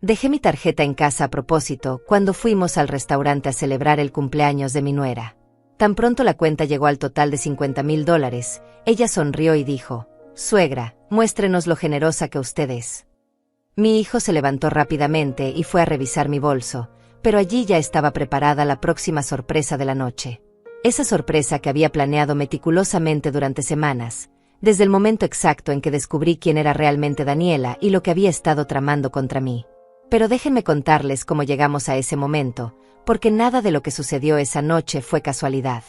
Dejé mi tarjeta en casa a propósito cuando fuimos al restaurante a celebrar el cumpleaños de mi nuera. Tan pronto la cuenta llegó al total de $50,000, ella sonrió y dijo: «Suegra, muéstrenos lo generosa que usted es». Mi hijo se levantó rápidamente y fue a revisar mi bolso, pero allí ya estaba preparada la próxima sorpresa de la noche. Esa sorpresa que había planeado meticulosamente durante semanas, desde el momento exacto en que descubrí quién era realmente Daniela y lo que había estado tramando contra mí. Pero déjenme contarles cómo llegamos a ese momento, porque nada de lo que sucedió esa noche fue casualidad.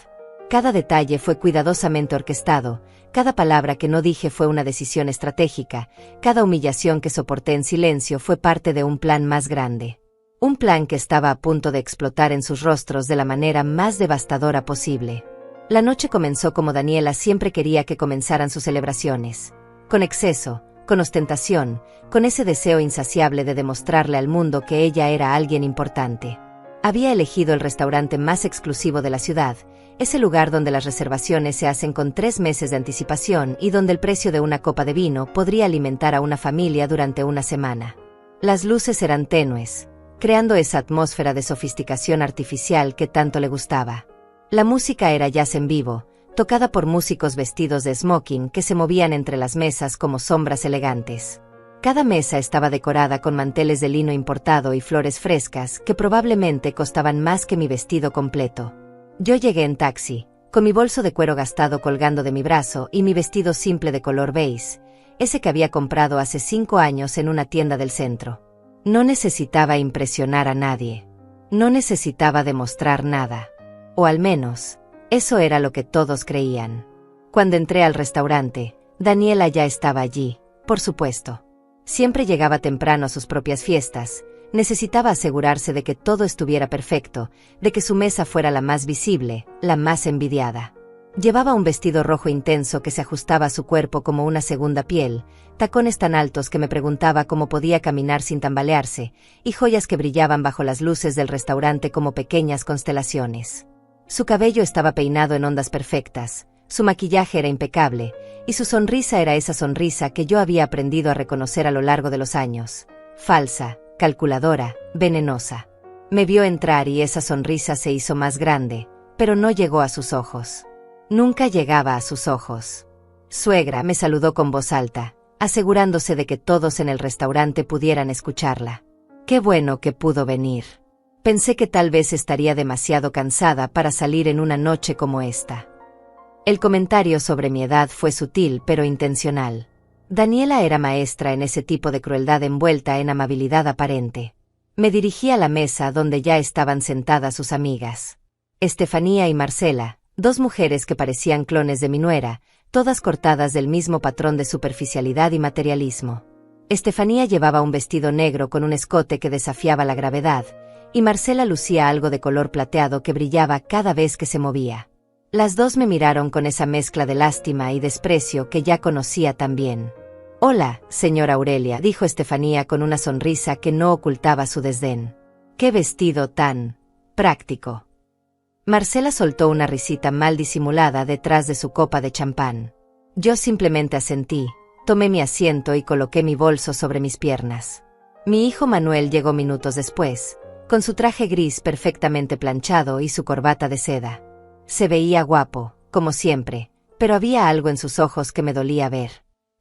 Cada detalle fue cuidadosamente orquestado, cada palabra que no dije fue una decisión estratégica, cada humillación que soporté en silencio fue parte de un plan más grande. Un plan que estaba a punto de explotar en sus rostros de la manera más devastadora posible. La noche comenzó como Daniela siempre quería que comenzaran sus celebraciones. Con exceso, con ostentación, con ese deseo insaciable de demostrarle al mundo que ella era alguien importante. Había elegido el restaurante más exclusivo de la ciudad, ese lugar donde las reservaciones se hacen con 3 meses de anticipación y donde el precio de una copa de vino podría alimentar a una familia durante una semana. Las luces eran tenues, creando esa atmósfera de sofisticación artificial que tanto le gustaba. La música era jazz en vivo, tocada por músicos vestidos de smoking que se movían entre las mesas como sombras elegantes. Cada mesa estaba decorada con manteles de lino importado y flores frescas que probablemente costaban más que mi vestido completo. Yo llegué en taxi, con mi bolso de cuero gastado colgando de mi brazo y mi vestido simple de color beige, ese que había comprado hace 5 años en una tienda del centro. No necesitaba impresionar a nadie. No necesitaba demostrar nada. O al menos, eso era lo que todos creían. Cuando entré al restaurante, Daniela ya estaba allí, por supuesto. Siempre llegaba temprano a sus propias fiestas, necesitaba asegurarse de que todo estuviera perfecto, de que su mesa fuera la más visible, la más envidiada. Llevaba un vestido rojo intenso que se ajustaba a su cuerpo como una segunda piel, tacones tan altos que me preguntaba cómo podía caminar sin tambalearse, y joyas que brillaban bajo las luces del restaurante como pequeñas constelaciones. Su cabello estaba peinado en ondas perfectas, su maquillaje era impecable, y su sonrisa era esa sonrisa que yo había aprendido a reconocer a lo largo de los años. Falsa, calculadora, venenosa. Me vio entrar y esa sonrisa se hizo más grande, pero no llegó a sus ojos. Nunca llegaba a sus ojos. «Suegra», me saludó con voz alta, asegurándose de que todos en el restaurante pudieran escucharla. «Qué bueno que pudo venir. Pensé que tal vez estaría demasiado cansada para salir en una noche como esta». El comentario sobre mi edad fue sutil pero intencional. Daniela era maestra en ese tipo de crueldad envuelta en amabilidad aparente. Me dirigí a la mesa donde ya estaban sentadas sus amigas. Estefanía y Marcela, 2 mujeres que parecían clones de mi nuera, todas cortadas del mismo patrón de superficialidad y materialismo. Estefanía llevaba un vestido negro con un escote que desafiaba la gravedad, y Marcela lucía algo de color plateado que brillaba cada vez que se movía. Las 2 me miraron con esa mezcla de lástima y desprecio que ya conocía tan bien. «Hola, señora Aurelia», dijo Estefanía con una sonrisa que no ocultaba su desdén. «Qué vestido tan práctico». Marcela soltó una risita mal disimulada detrás de su copa de champán. Yo simplemente asentí, tomé mi asiento y coloqué mi bolso sobre mis piernas. Mi hijo Manuel llegó minutos después, con su traje gris perfectamente planchado y su corbata de seda. Se veía guapo, como siempre, pero había algo en sus ojos que me dolía ver.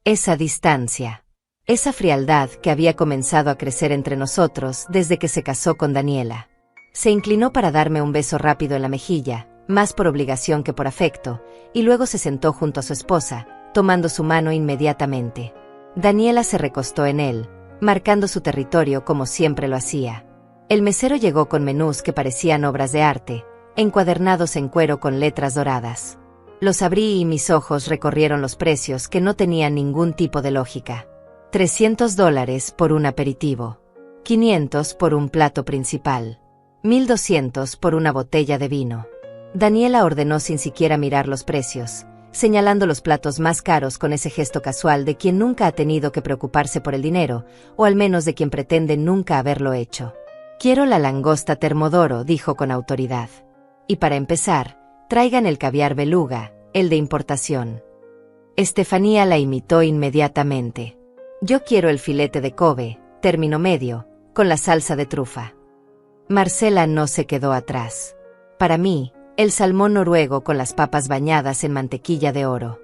Esa distancia, esa frialdad que había comenzado a crecer entre nosotros desde que se casó con Daniela. Se inclinó para darme un beso rápido en la mejilla, más por obligación que por afecto, y luego se sentó junto a su esposa, tomando su mano inmediatamente. Daniela se recostó en él, marcando su territorio como siempre lo hacía. El mesero llegó con menús que parecían obras de arte, encuadernados en cuero con letras doradas. Los abrí y mis ojos recorrieron los precios que no tenían ningún tipo de lógica. $300 por un aperitivo. 500 por un plato principal. 1200 por una botella de vino. Daniela ordenó sin siquiera mirar los precios, señalando los platos más caros con ese gesto casual de quien nunca ha tenido que preocuparse por el dinero, o al menos de quien pretende nunca haberlo hecho. «Quiero la langosta Termodoro», dijo con autoridad. «Y para empezar, traigan el caviar beluga, el de importación». Estefanía la imitó inmediatamente. «Yo quiero el filete de Kobe, término medio, con la salsa de trufa. Marcela no se quedó atrás. Para mí, el salmón noruego con las papas bañadas en mantequilla de oro.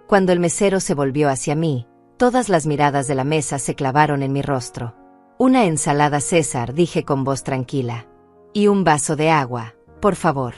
Cuando el mesero se volvió hacia mí, todas las miradas de la mesa se clavaron en mi rostro. Una ensalada César, dije con voz tranquila. Y un vaso de agua, por favor.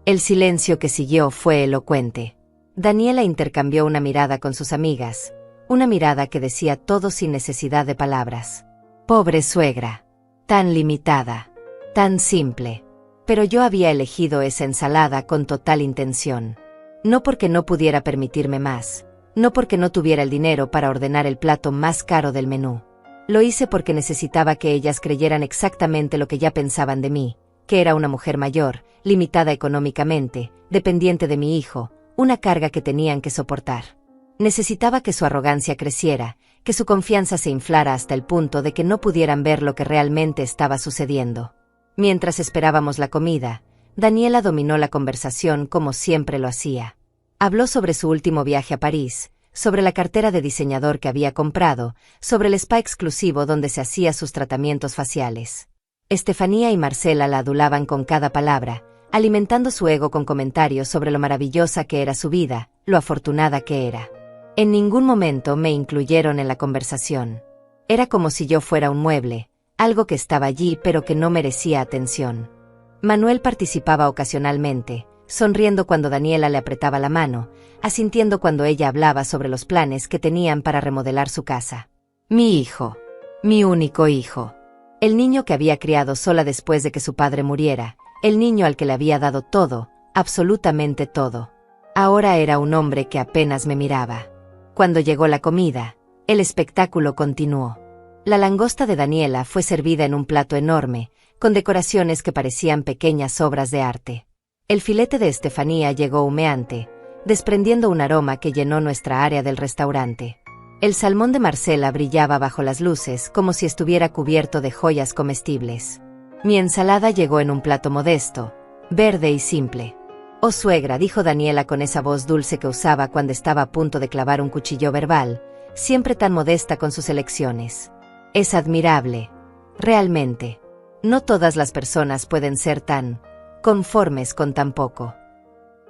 El silencio que siguió fue elocuente. Daniela intercambió una mirada con sus amigas, una mirada que decía todo sin necesidad de palabras. Pobre suegra. Tan limitada. Tan simple. Pero yo había elegido esa ensalada con total intención. No porque no pudiera permitirme más, no porque no tuviera el dinero para ordenar el plato más caro del menú. Lo hice porque necesitaba que ellas creyeran exactamente lo que ya pensaban de mí, que era una mujer mayor, limitada económicamente, dependiente de mi hijo, una carga que tenían que soportar. Necesitaba que su arrogancia creciera, que su confianza se inflara hasta el punto de que no pudieran ver lo que realmente estaba sucediendo. Mientras esperábamos la comida, Daniela dominó la conversación como siempre lo hacía. Habló sobre su último viaje a París, sobre la cartera de diseñador que había comprado, sobre el spa exclusivo donde se hacía sus tratamientos faciales. Estefanía y Marcela la adulaban con cada palabra, alimentando su ego con comentarios sobre lo maravillosa que era su vida, lo afortunada que era. En ningún momento me incluyeron en la conversación. Era como si yo fuera un mueble, algo que estaba allí pero que no merecía atención. Manuel participaba ocasionalmente, sonriendo cuando Daniela le apretaba la mano, asintiendo cuando ella hablaba sobre los planes que tenían para remodelar su casa. Mi hijo. Mi único hijo. El niño que había criado sola después de que su padre muriera, el niño al que le había dado todo, absolutamente todo. Ahora era un hombre que apenas me miraba. Cuando llegó la comida, el espectáculo continuó. La langosta de Daniela fue servida en un plato enorme, con decoraciones que parecían pequeñas obras de arte. El filete de Estefanía llegó humeante, desprendiendo un aroma que llenó nuestra área del restaurante. El salmón de Marcela brillaba bajo las luces como si estuviera cubierto de joyas comestibles. Mi ensalada llegó en un plato modesto, verde y simple. Oh suegra, dijo Daniela con esa voz dulce que usaba cuando estaba a punto de clavar un cuchillo verbal, siempre tan modesta con sus elecciones. Es admirable. Realmente. No todas las personas pueden ser tan conformes con tan poco.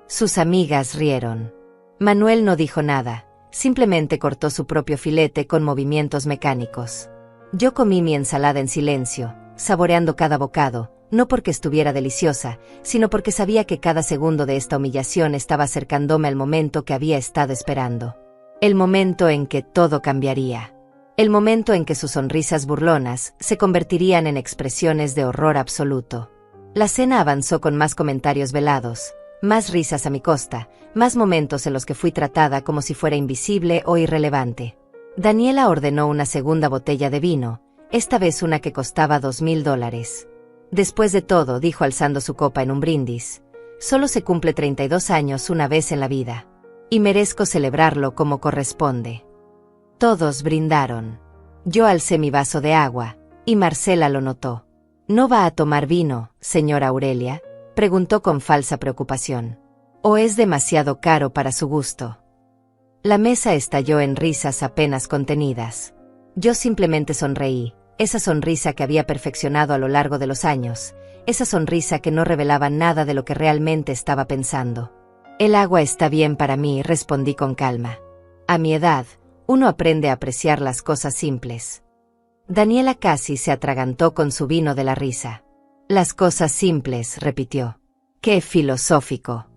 Sus amigas rieron. Manuel no dijo nada, simplemente cortó su propio filete con movimientos mecánicos. Yo comí mi ensalada en silencio, saboreando cada bocado, no porque estuviera deliciosa, sino porque sabía que cada segundo de esta humillación estaba acercándome al momento que había estado esperando. El momento en que todo cambiaría. El momento en que sus sonrisas burlonas se convertirían en expresiones de horror absoluto. La cena avanzó con más comentarios velados, más risas a mi costa, más momentos en los que fui tratada como si fuera invisible o irrelevante. Daniela ordenó una segunda botella de vino, esta vez una que costaba $2,000. Después de todo, dijo alzando su copa en un brindis, solo se cumple 32 años una vez en la vida. Y merezco celebrarlo como corresponde. Todos brindaron. Yo alcé mi vaso de agua, y Marcela lo notó. ¿No va a tomar vino, señora Aurelia?, preguntó con falsa preocupación. ¿O es demasiado caro para su gusto? La mesa estalló en risas apenas contenidas. Yo simplemente sonreí, esa sonrisa que había perfeccionado a lo largo de los años, esa sonrisa que no revelaba nada de lo que realmente estaba pensando. El agua está bien para mí, respondí con calma. A mi edad, uno aprende a apreciar las cosas simples. Daniela casi se atragantó con su vino de la risa. Las cosas simples, repitió. ¡Qué filosófico!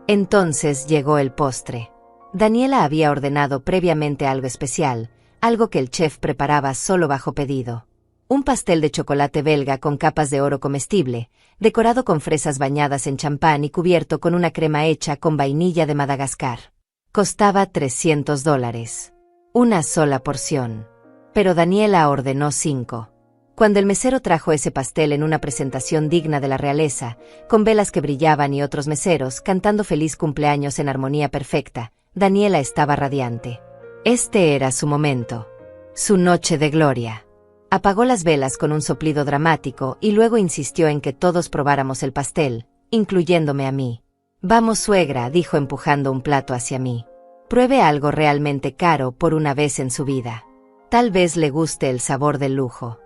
Entonces llegó el postre. Daniela había ordenado previamente algo especial, algo que el chef preparaba solo bajo pedido. Un pastel de chocolate belga con capas de oro comestible, decorado con fresas bañadas en champán y cubierto con una crema hecha con vainilla de Madagascar. Costaba $300. Una sola porción. Pero Daniela ordenó 5. Cuando el mesero trajo ese pastel en una presentación digna de la realeza, con velas que brillaban y otros meseros cantando feliz cumpleaños en armonía perfecta, Daniela estaba radiante. Este era su momento. Su noche de gloria. Apagó las velas con un soplido dramático y luego insistió en que todos probáramos el pastel, incluyéndome a mí. Vamos, suegra, dijo empujando un plato hacia mí. Pruebe algo realmente caro por una vez en su vida. Tal vez le guste el sabor del lujo.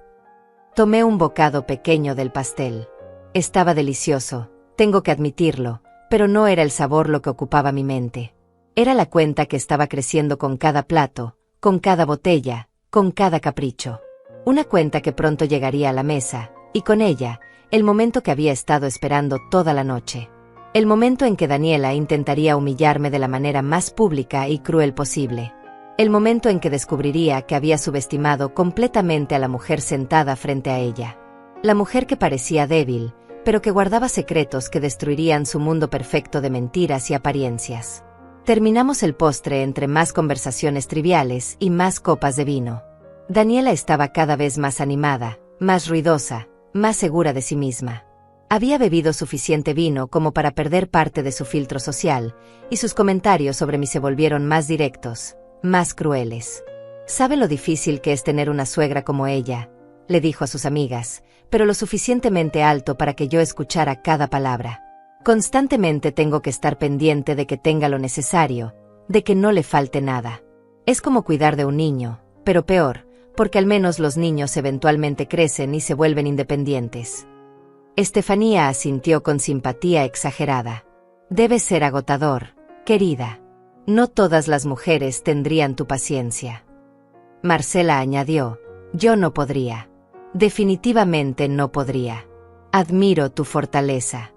Tomé un bocado pequeño del pastel. Estaba delicioso, tengo que admitirlo, pero no era el sabor lo que ocupaba mi mente. Era la cuenta que estaba creciendo con cada plato, con cada botella, con cada capricho. Una cuenta que pronto llegaría a la mesa, y con ella, el momento que había estado esperando toda la noche. El momento en que Daniela intentaría humillarme de la manera más pública y cruel posible. El momento en que descubriría que había subestimado completamente a la mujer sentada frente a ella. La mujer que parecía débil, pero que guardaba secretos que destruirían su mundo perfecto de mentiras y apariencias. Terminamos el postre entre más conversaciones triviales y más copas de vino. Daniela estaba cada vez más animada, más ruidosa, más segura de sí misma. Había bebido suficiente vino como para perder parte de su filtro social, y sus comentarios sobre mí se volvieron más directos, más crueles. «Sabe lo difícil que es tener una suegra como ella», le dijo a sus amigas, pero lo suficientemente alto para que yo escuchara cada palabra. «Constantemente tengo que estar pendiente de que tenga lo necesario, de que no le falte nada. Es como cuidar de un niño, pero peor, porque al menos los niños eventualmente crecen y se vuelven independientes». Estefanía asintió con simpatía exagerada. «Debe ser agotador, querida. No todas las mujeres tendrían tu paciencia». Marcela añadió: «Yo no podría. Definitivamente no podría. Admiro tu fortaleza».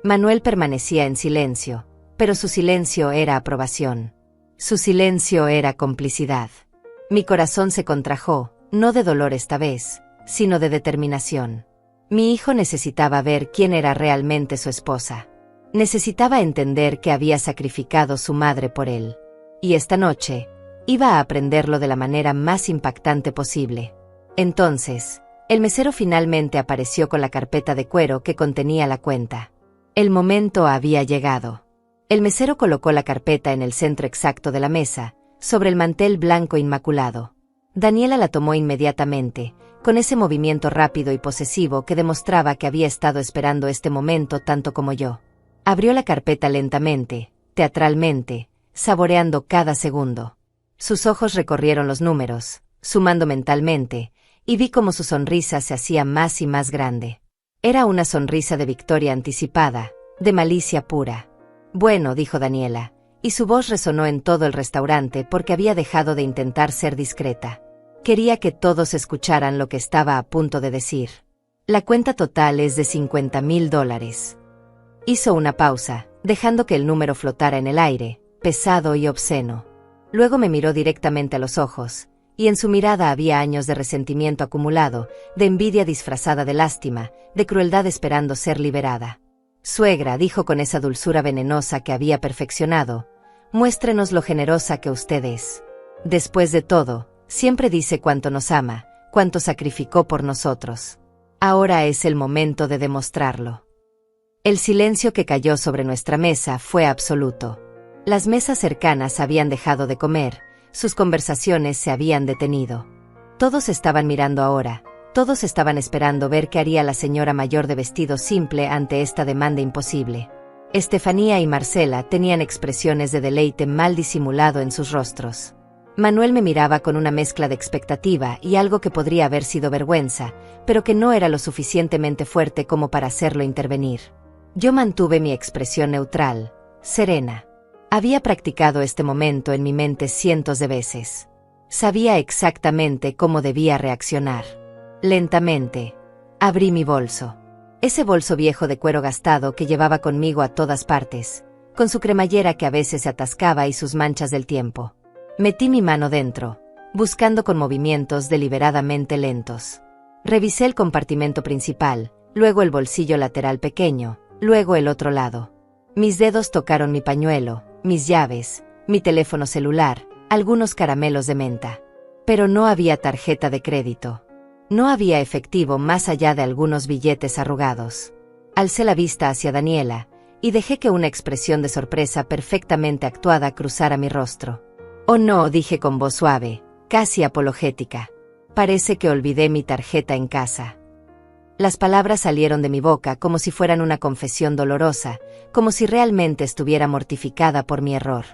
Manuel permanecía en silencio, pero su silencio era aprobación. Su silencio era complicidad. Mi corazón se contrajo, no de dolor esta vez, sino de determinación. Mi hijo necesitaba ver quién era realmente su esposa. Necesitaba entender que había sacrificado su madre por él. Y esta noche, iba a aprenderlo de la manera más impactante posible. Entonces, el mesero finalmente apareció con la carpeta de cuero que contenía la cuenta. El momento había llegado. El mesero colocó la carpeta en el centro exacto de la mesa, sobre el mantel blanco inmaculado. Daniela la tomó inmediatamente, con ese movimiento rápido y posesivo que demostraba que había estado esperando este momento tanto como yo. Abrió la carpeta lentamente, teatralmente, saboreando cada segundo. Sus ojos recorrieron los números, sumando mentalmente, y vi cómo su sonrisa se hacía más y más grande. Era una sonrisa de victoria anticipada, de malicia pura. «Bueno», dijo Daniela, y su voz resonó en todo el restaurante porque había dejado de intentar ser discreta. Quería que todos escucharan lo que estaba a punto de decir. «La cuenta total es de $50,000. Hizo una pausa, dejando que el número flotara en el aire, pesado y obsceno. Luego me miró directamente a los ojos, y en su mirada había años de resentimiento acumulado, de envidia disfrazada de lástima, de crueldad esperando ser liberada. «Suegra», dijo con esa dulzura venenosa que había perfeccionado, «muéstrenos lo generosa que usted es. Después de todo, siempre dice cuánto nos ama, cuánto sacrificó por nosotros. Ahora es el momento de demostrarlo». El silencio que cayó sobre nuestra mesa fue absoluto. Las mesas cercanas habían dejado de comer, sus conversaciones se habían detenido. Todos estaban mirando ahora, todos estaban esperando ver qué haría la señora mayor de vestido simple ante esta demanda imposible. Estefanía y Marcela tenían expresiones de deleite mal disimulado en sus rostros. Manuel me miraba con una mezcla de expectativa y algo que podría haber sido vergüenza, pero que no era lo suficientemente fuerte como para hacerlo intervenir. Yo mantuve mi expresión neutral, serena. Había practicado este momento en mi mente cientos de veces. Sabía exactamente cómo debía reaccionar. Lentamente, abrí mi bolso. Ese bolso viejo de cuero gastado que llevaba conmigo a todas partes, con su cremallera que a veces se atascaba y sus manchas del tiempo. Metí mi mano dentro, buscando con movimientos deliberadamente lentos. Revisé el compartimento principal, luego el bolsillo lateral pequeño, luego el otro lado. Mis dedos tocaron mi pañuelo, mis llaves, mi teléfono celular, algunos caramelos de menta. Pero no había tarjeta de crédito. No había efectivo más allá de algunos billetes arrugados. Alcé la vista hacia Daniela, y dejé que una expresión de sorpresa perfectamente actuada cruzara mi rostro. «Oh no», dije con voz suave, casi apologética. «Parece que olvidé mi tarjeta en casa». Las palabras salieron de mi boca como si fueran una confesión dolorosa, como si realmente estuviera mortificada por mi error.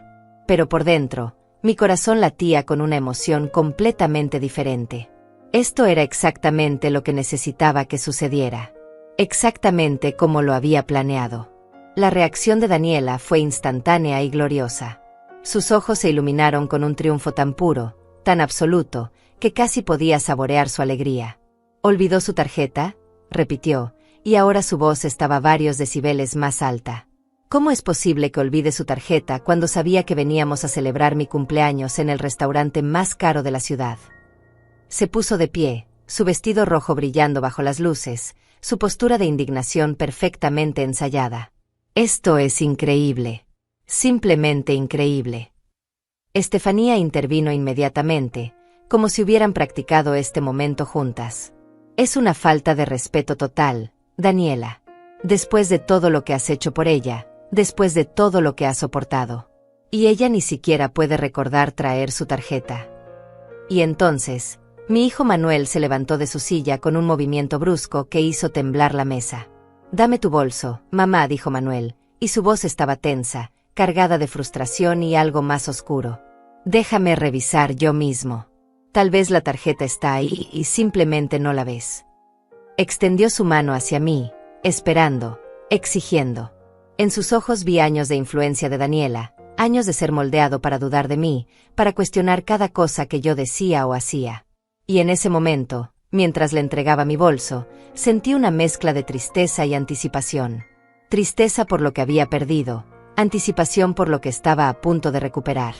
Pero por dentro, mi corazón latía con una emoción completamente diferente. Esto era exactamente lo que necesitaba que sucediera. Exactamente como lo había planeado. La reacción de Daniela fue instantánea y gloriosa. Sus ojos se iluminaron con un triunfo tan puro, tan absoluto, que casi podía saborear su alegría. ¿Olvidó su tarjeta?, repitió, y ahora su voz estaba varios decibeles más alta. ¿Cómo es posible que olvide su tarjeta cuando sabía que veníamos a celebrar mi cumpleaños en el restaurante más caro de la ciudad? Se puso de pie, su vestido rojo brillando bajo las luces, su postura de indignación perfectamente ensayada. Esto es increíble. Simplemente increíble. Estefanía intervino inmediatamente, como si hubieran practicado este momento juntas. Es una falta de respeto total, Daniela. Después de todo lo que has hecho por ella, después de todo lo que has soportado. Y ella ni siquiera puede recordar traer su tarjeta. Y entonces, mi hijo Manuel se levantó de su silla con un movimiento brusco que hizo temblar la mesa. «Dame tu bolso, mamá», dijo Manuel, y su voz estaba tensa, cargada de frustración y algo más oscuro. «Déjame revisar yo mismo. Tal vez la tarjeta está ahí y simplemente no la ves». Extendió su mano hacia mí, esperando, exigiendo. En sus ojos vi años de influencia de Daniela, años de ser moldeado para dudar de mí, para cuestionar cada cosa que yo decía o hacía. Y en ese momento, mientras le entregaba mi bolso, sentí una mezcla de tristeza y anticipación. Tristeza por lo que había perdido, anticipación por lo que estaba a punto de recuperar.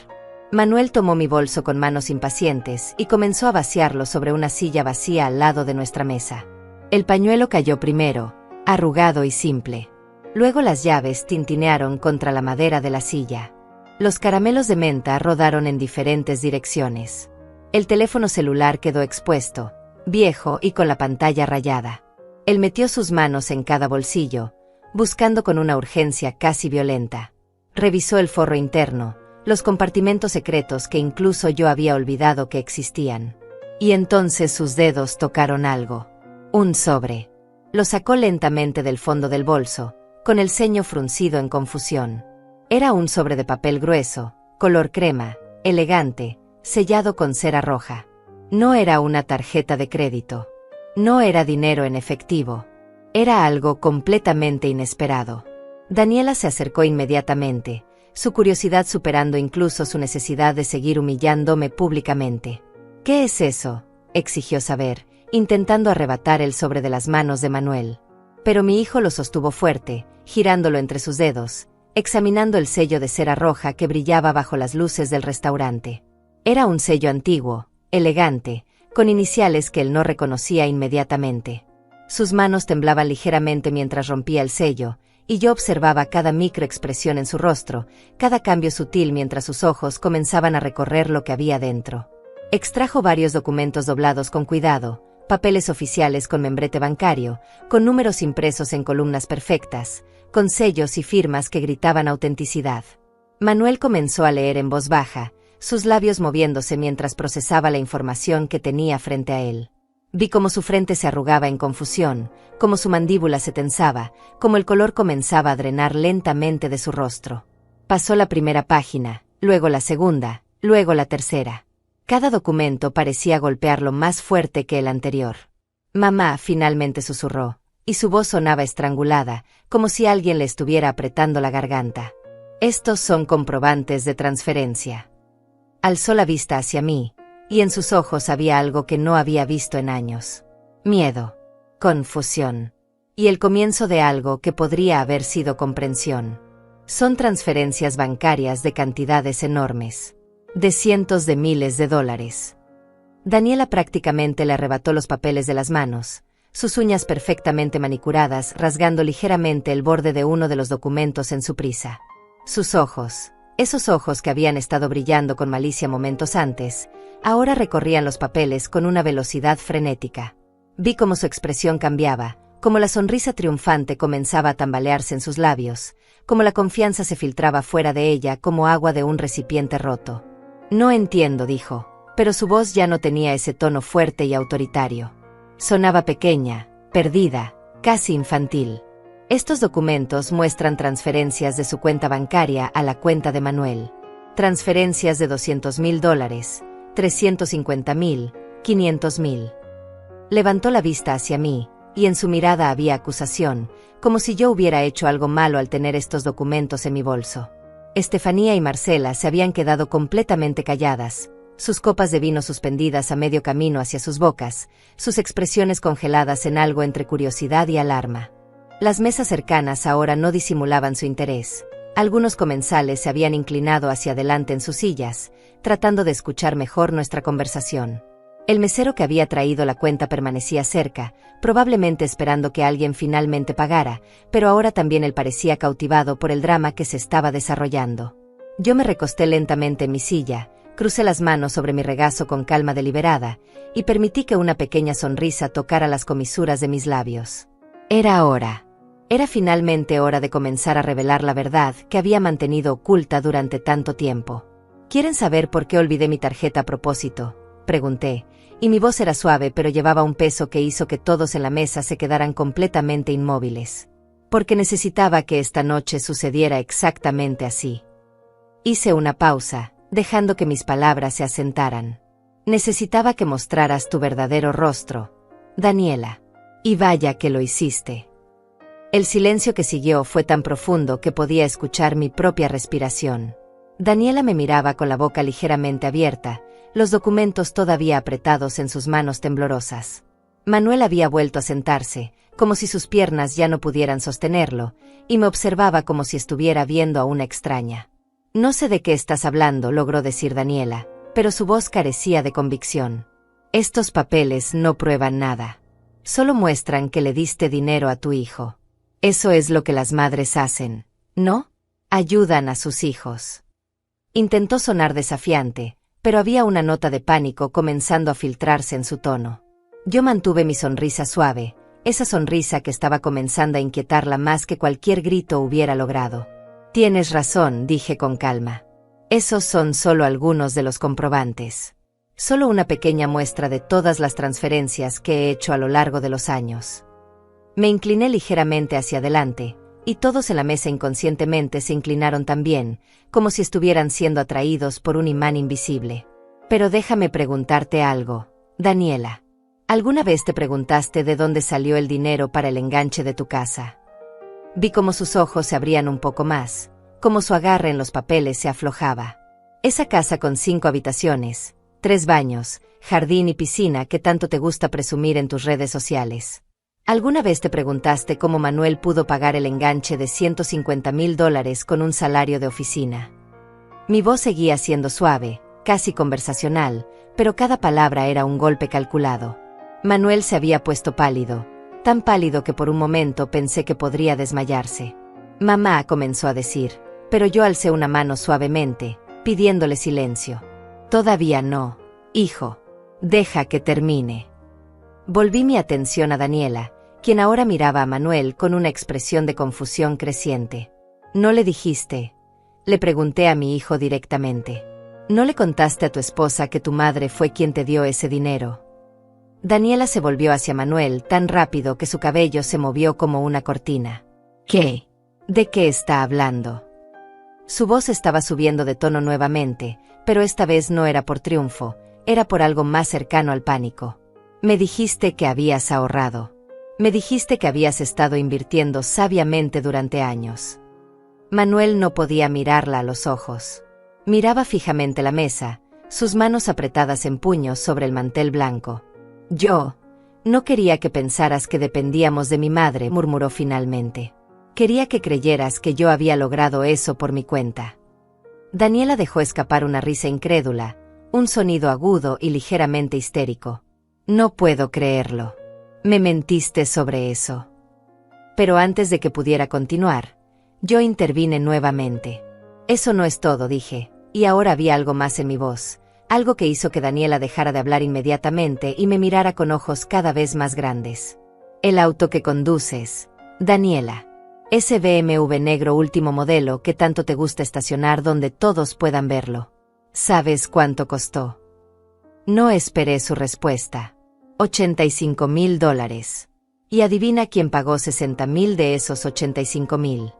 Manuel tomó mi bolso con manos impacientes y comenzó a vaciarlo sobre una silla vacía al lado de nuestra mesa. El pañuelo cayó primero, arrugado y simple. Luego las llaves tintinearon contra la madera de la silla. Los caramelos de menta rodaron en diferentes direcciones. El teléfono celular quedó expuesto, viejo y con la pantalla rayada. Él metió sus manos en cada bolsillo, buscando con una urgencia casi violenta. Revisó el forro interno, los compartimentos secretos que incluso yo había olvidado que existían. Y entonces sus dedos tocaron algo. Un sobre. Lo sacó lentamente del fondo del bolso, con el ceño fruncido en confusión. Era un sobre de papel grueso, color crema, elegante, sellado con cera roja. No era una tarjeta de crédito. No era dinero en efectivo. Era algo completamente inesperado. Daniela se acercó inmediatamente, su curiosidad superando incluso su necesidad de seguir humillándome públicamente. «¿Qué es eso?», exigió saber, intentando arrebatar el sobre de las manos de Manuel. Pero mi hijo lo sostuvo fuerte, girándolo entre sus dedos, examinando el sello de cera roja que brillaba bajo las luces del restaurante. Era un sello antiguo, elegante, con iniciales que él no reconocía inmediatamente. Sus manos temblaban ligeramente mientras rompía el sello, y yo observaba cada microexpresión en su rostro, cada cambio sutil mientras sus ojos comenzaban a recorrer lo que había dentro. Extrajo varios documentos doblados con cuidado, papeles oficiales con membrete bancario, con números impresos en columnas perfectas, con sellos y firmas que gritaban autenticidad. Manuel comenzó a leer en voz baja, sus labios moviéndose mientras procesaba la información que tenía frente a él. Vi cómo su frente se arrugaba en confusión, cómo su mandíbula se tensaba, cómo el color comenzaba a drenar lentamente de su rostro. Pasó la primera página, luego la segunda, luego la tercera. Cada documento parecía golpearlo más fuerte que el anterior. «Mamá», finalmente susurró, y su voz sonaba estrangulada, como si alguien le estuviera apretando la garganta. «Estos son comprobantes de transferencia». Alzó la vista hacia mí, y en sus ojos había algo que no había visto en años. Miedo, confusión, y el comienzo de algo que podría haber sido comprensión. Son transferencias bancarias de cantidades enormes, de cientos de miles de dólares. Daniela prácticamente le arrebató los papeles de las manos, sus uñas perfectamente manicuradas rasgando ligeramente el borde de uno de los documentos en su prisa. Sus ojos, esos ojos que habían estado brillando con malicia momentos antes, ahora recorrían los papeles con una velocidad frenética. Vi cómo su expresión cambiaba, cómo la sonrisa triunfante comenzaba a tambalearse en sus labios, cómo la confianza se filtraba fuera de ella como agua de un recipiente roto. «No entiendo», dijo, pero su voz ya no tenía ese tono fuerte y autoritario. Sonaba pequeña, perdida, casi infantil. Estos documentos muestran transferencias de su cuenta bancaria a la cuenta de Manuel. Transferencias de $200,000, $350,000, $500,000. Levantó la vista hacia mí, y en su mirada había acusación, como si yo hubiera hecho algo malo al tener estos documentos en mi bolso. Estefanía y Marcela se habían quedado completamente calladas, sus copas de vino suspendidas a medio camino hacia sus bocas, sus expresiones congeladas en algo entre curiosidad y alarma. Las mesas cercanas ahora no disimulaban su interés. Algunos comensales se habían inclinado hacia adelante en sus sillas, tratando de escuchar mejor nuestra conversación. El mesero que había traído la cuenta permanecía cerca, probablemente esperando que alguien finalmente pagara, pero ahora también él parecía cautivado por el drama que se estaba desarrollando. Yo me recosté lentamente en mi silla, crucé las manos sobre mi regazo con calma deliberada, y permití que una pequeña sonrisa tocara las comisuras de mis labios. Era hora. Era finalmente hora de comenzar a revelar la verdad que había mantenido oculta durante tanto tiempo. ¿Quieren saber por qué olvidé mi tarjeta a propósito?, pregunté, y mi voz era suave pero llevaba un peso que hizo que todos en la mesa se quedaran completamente inmóviles. Porque necesitaba que esta noche sucediera exactamente así. Hice una pausa, dejando que mis palabras se asentaran. Necesitaba que mostraras tu verdadero rostro, Daniela. Y vaya que lo hiciste. El silencio que siguió fue tan profundo que podía escuchar mi propia respiración. Daniela me miraba con la boca ligeramente abierta, los documentos todavía apretados en sus manos temblorosas. Manuel había vuelto a sentarse, como si sus piernas ya no pudieran sostenerlo, y me observaba como si estuviera viendo a una extraña. No sé de qué estás hablando, logró decir Daniela, pero su voz carecía de convicción. Estos papeles no prueban nada. Solo muestran que le diste dinero a tu hijo. Eso es lo que las madres hacen, ¿no? Ayudan a sus hijos. Intentó sonar desafiante, pero había una nota de pánico comenzando a filtrarse en su tono. Yo mantuve mi sonrisa suave, esa sonrisa que estaba comenzando a inquietarla más que cualquier grito hubiera logrado. Tienes razón, dije con calma. Esos son solo algunos de los comprobantes. Solo una pequeña muestra de todas las transferencias que he hecho a lo largo de los años. Me incliné ligeramente hacia adelante, y todos en la mesa inconscientemente se inclinaron también, como si estuvieran siendo atraídos por un imán invisible. Pero déjame preguntarte algo, Daniela. ¿Alguna vez te preguntaste de dónde salió el dinero para el enganche de tu casa? Vi cómo sus ojos se abrían un poco más, como su agarre en los papeles se aflojaba. Esa casa con 5 habitaciones, 3 baños, jardín y piscina que tanto te gusta presumir en tus redes sociales. ¿Alguna vez te preguntaste cómo Manuel pudo pagar el enganche de $150,000 con un salario de oficina? Mi voz seguía siendo suave, casi conversacional, pero cada palabra era un golpe calculado. Manuel se había puesto pálido, tan pálido que por un momento pensé que podría desmayarse. Mamá, comenzó a decir, pero yo alcé una mano suavemente, pidiéndole silencio. Todavía no, hijo. Deja que termine. Volví mi atención a Daniela, quien ahora miraba a Manuel con una expresión de confusión creciente. ¿No le dijiste? Le pregunté a mi hijo directamente. ¿No le contaste a tu esposa que tu madre fue quien te dio ese dinero? Daniela se volvió hacia Manuel tan rápido que su cabello se movió como una cortina. ¿Qué? ¿De qué está hablando? Su voz estaba subiendo de tono nuevamente, pero esta vez no era por triunfo, era por algo más cercano al pánico. Me dijiste que habías ahorrado. Me dijiste que habías estado invirtiendo sabiamente durante años. Manuel no podía mirarla a los ojos. Miraba fijamente la mesa, sus manos apretadas en puños sobre el mantel blanco. Yo no quería que pensaras que dependíamos de mi madre, murmuró finalmente. Quería que creyeras que yo había logrado eso por mi cuenta. Daniela dejó escapar una risa incrédula, un sonido agudo y ligeramente histérico. No puedo creerlo. Me mentiste sobre eso. Pero antes de que pudiera continuar, yo intervine nuevamente. Eso no es todo, dije, y ahora había algo más en mi voz, algo que hizo que Daniela dejara de hablar inmediatamente y me mirara con ojos cada vez más grandes. El auto que conduces, Daniela. Ese BMW negro último modelo que tanto te gusta estacionar donde todos puedan verlo. ¿Sabes cuánto costó? No esperé su respuesta. $85,000. Y adivina quién pagó 60,000 de esos 85,000.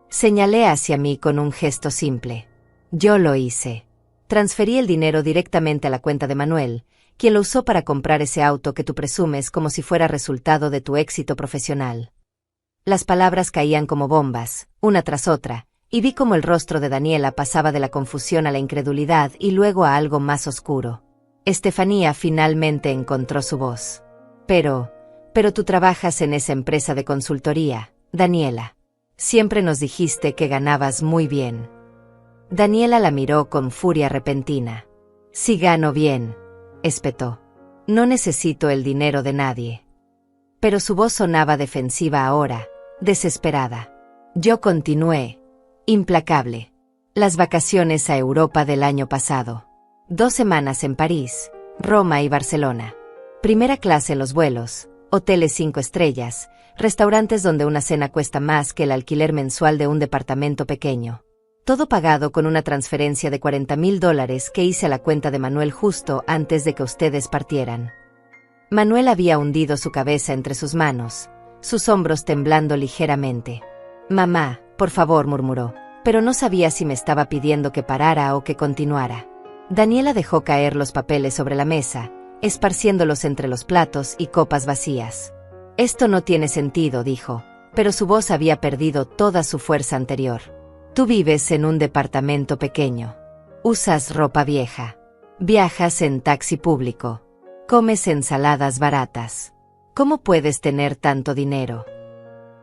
Señalé hacia mí con un gesto simple. Yo lo hice. Transferí el dinero directamente a la cuenta de Manuel, quien lo usó para comprar ese auto que tú presumes como si fuera resultado de tu éxito profesional. Las palabras caían como bombas, una tras otra, y vi cómo el rostro de Daniela pasaba de la confusión a la incredulidad y luego a algo más oscuro. Estefanía finalmente encontró su voz. Pero tú trabajas en esa empresa de consultoría, Daniela. Siempre nos dijiste que ganabas muy bien. Daniela la miró con furia repentina. Sí gano bien, espetó. No necesito el dinero de nadie. Pero su voz sonaba defensiva ahora, desesperada. Yo continué, implacable. Las vacaciones a Europa del año pasado. 2 semanas en París, Roma y Barcelona. Primera clase en los vuelos, hoteles 5 estrellas, restaurantes donde una cena cuesta más que el alquiler mensual de un departamento pequeño. Todo pagado con una transferencia de $40,000 que hice a la cuenta de Manuel justo antes de que ustedes partieran. Manuel había hundido su cabeza entre sus manos, sus hombros temblando ligeramente. Mamá, por favor, murmuró, pero no sabía si me estaba pidiendo que parara o que continuara. Daniela dejó caer los papeles sobre la mesa, esparciéndolos entre los platos y copas vacías. Esto no tiene sentido, dijo, pero su voz había perdido toda su fuerza anterior. Tú vives en un departamento pequeño. Usas ropa vieja. Viajas en taxi público. Comes ensaladas baratas. ¿Cómo puedes tener tanto dinero?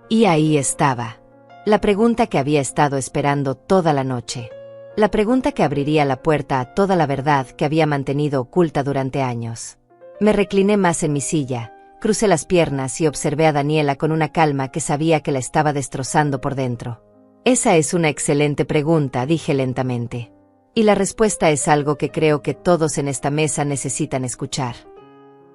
Y ahí estaba. La pregunta que había estado esperando toda la noche. La pregunta que abriría la puerta a toda la verdad que había mantenido oculta durante años. Me recliné más en mi silla, crucé las piernas y observé a Daniela con una calma que sabía que la estaba destrozando por dentro. Esa es una excelente pregunta, dije lentamente. Y la respuesta es algo que creo que todos en esta mesa necesitan escuchar.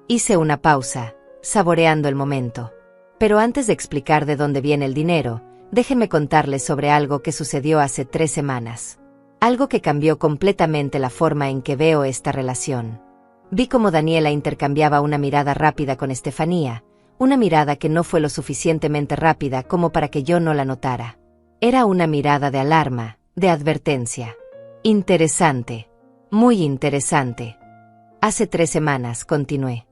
Hice una pausa, saboreando el momento. Pero antes de explicar de dónde viene el dinero, déjenme contarles sobre algo que sucedió hace 3 semanas. Algo que cambió completamente la forma en que veo esta relación. Vi cómo Daniela intercambiaba una mirada rápida con Estefanía, una mirada que no fue lo suficientemente rápida como para que yo no la notara. Era una mirada de alarma, de advertencia. Interesante. Muy interesante. Hace 3 semanas, continué.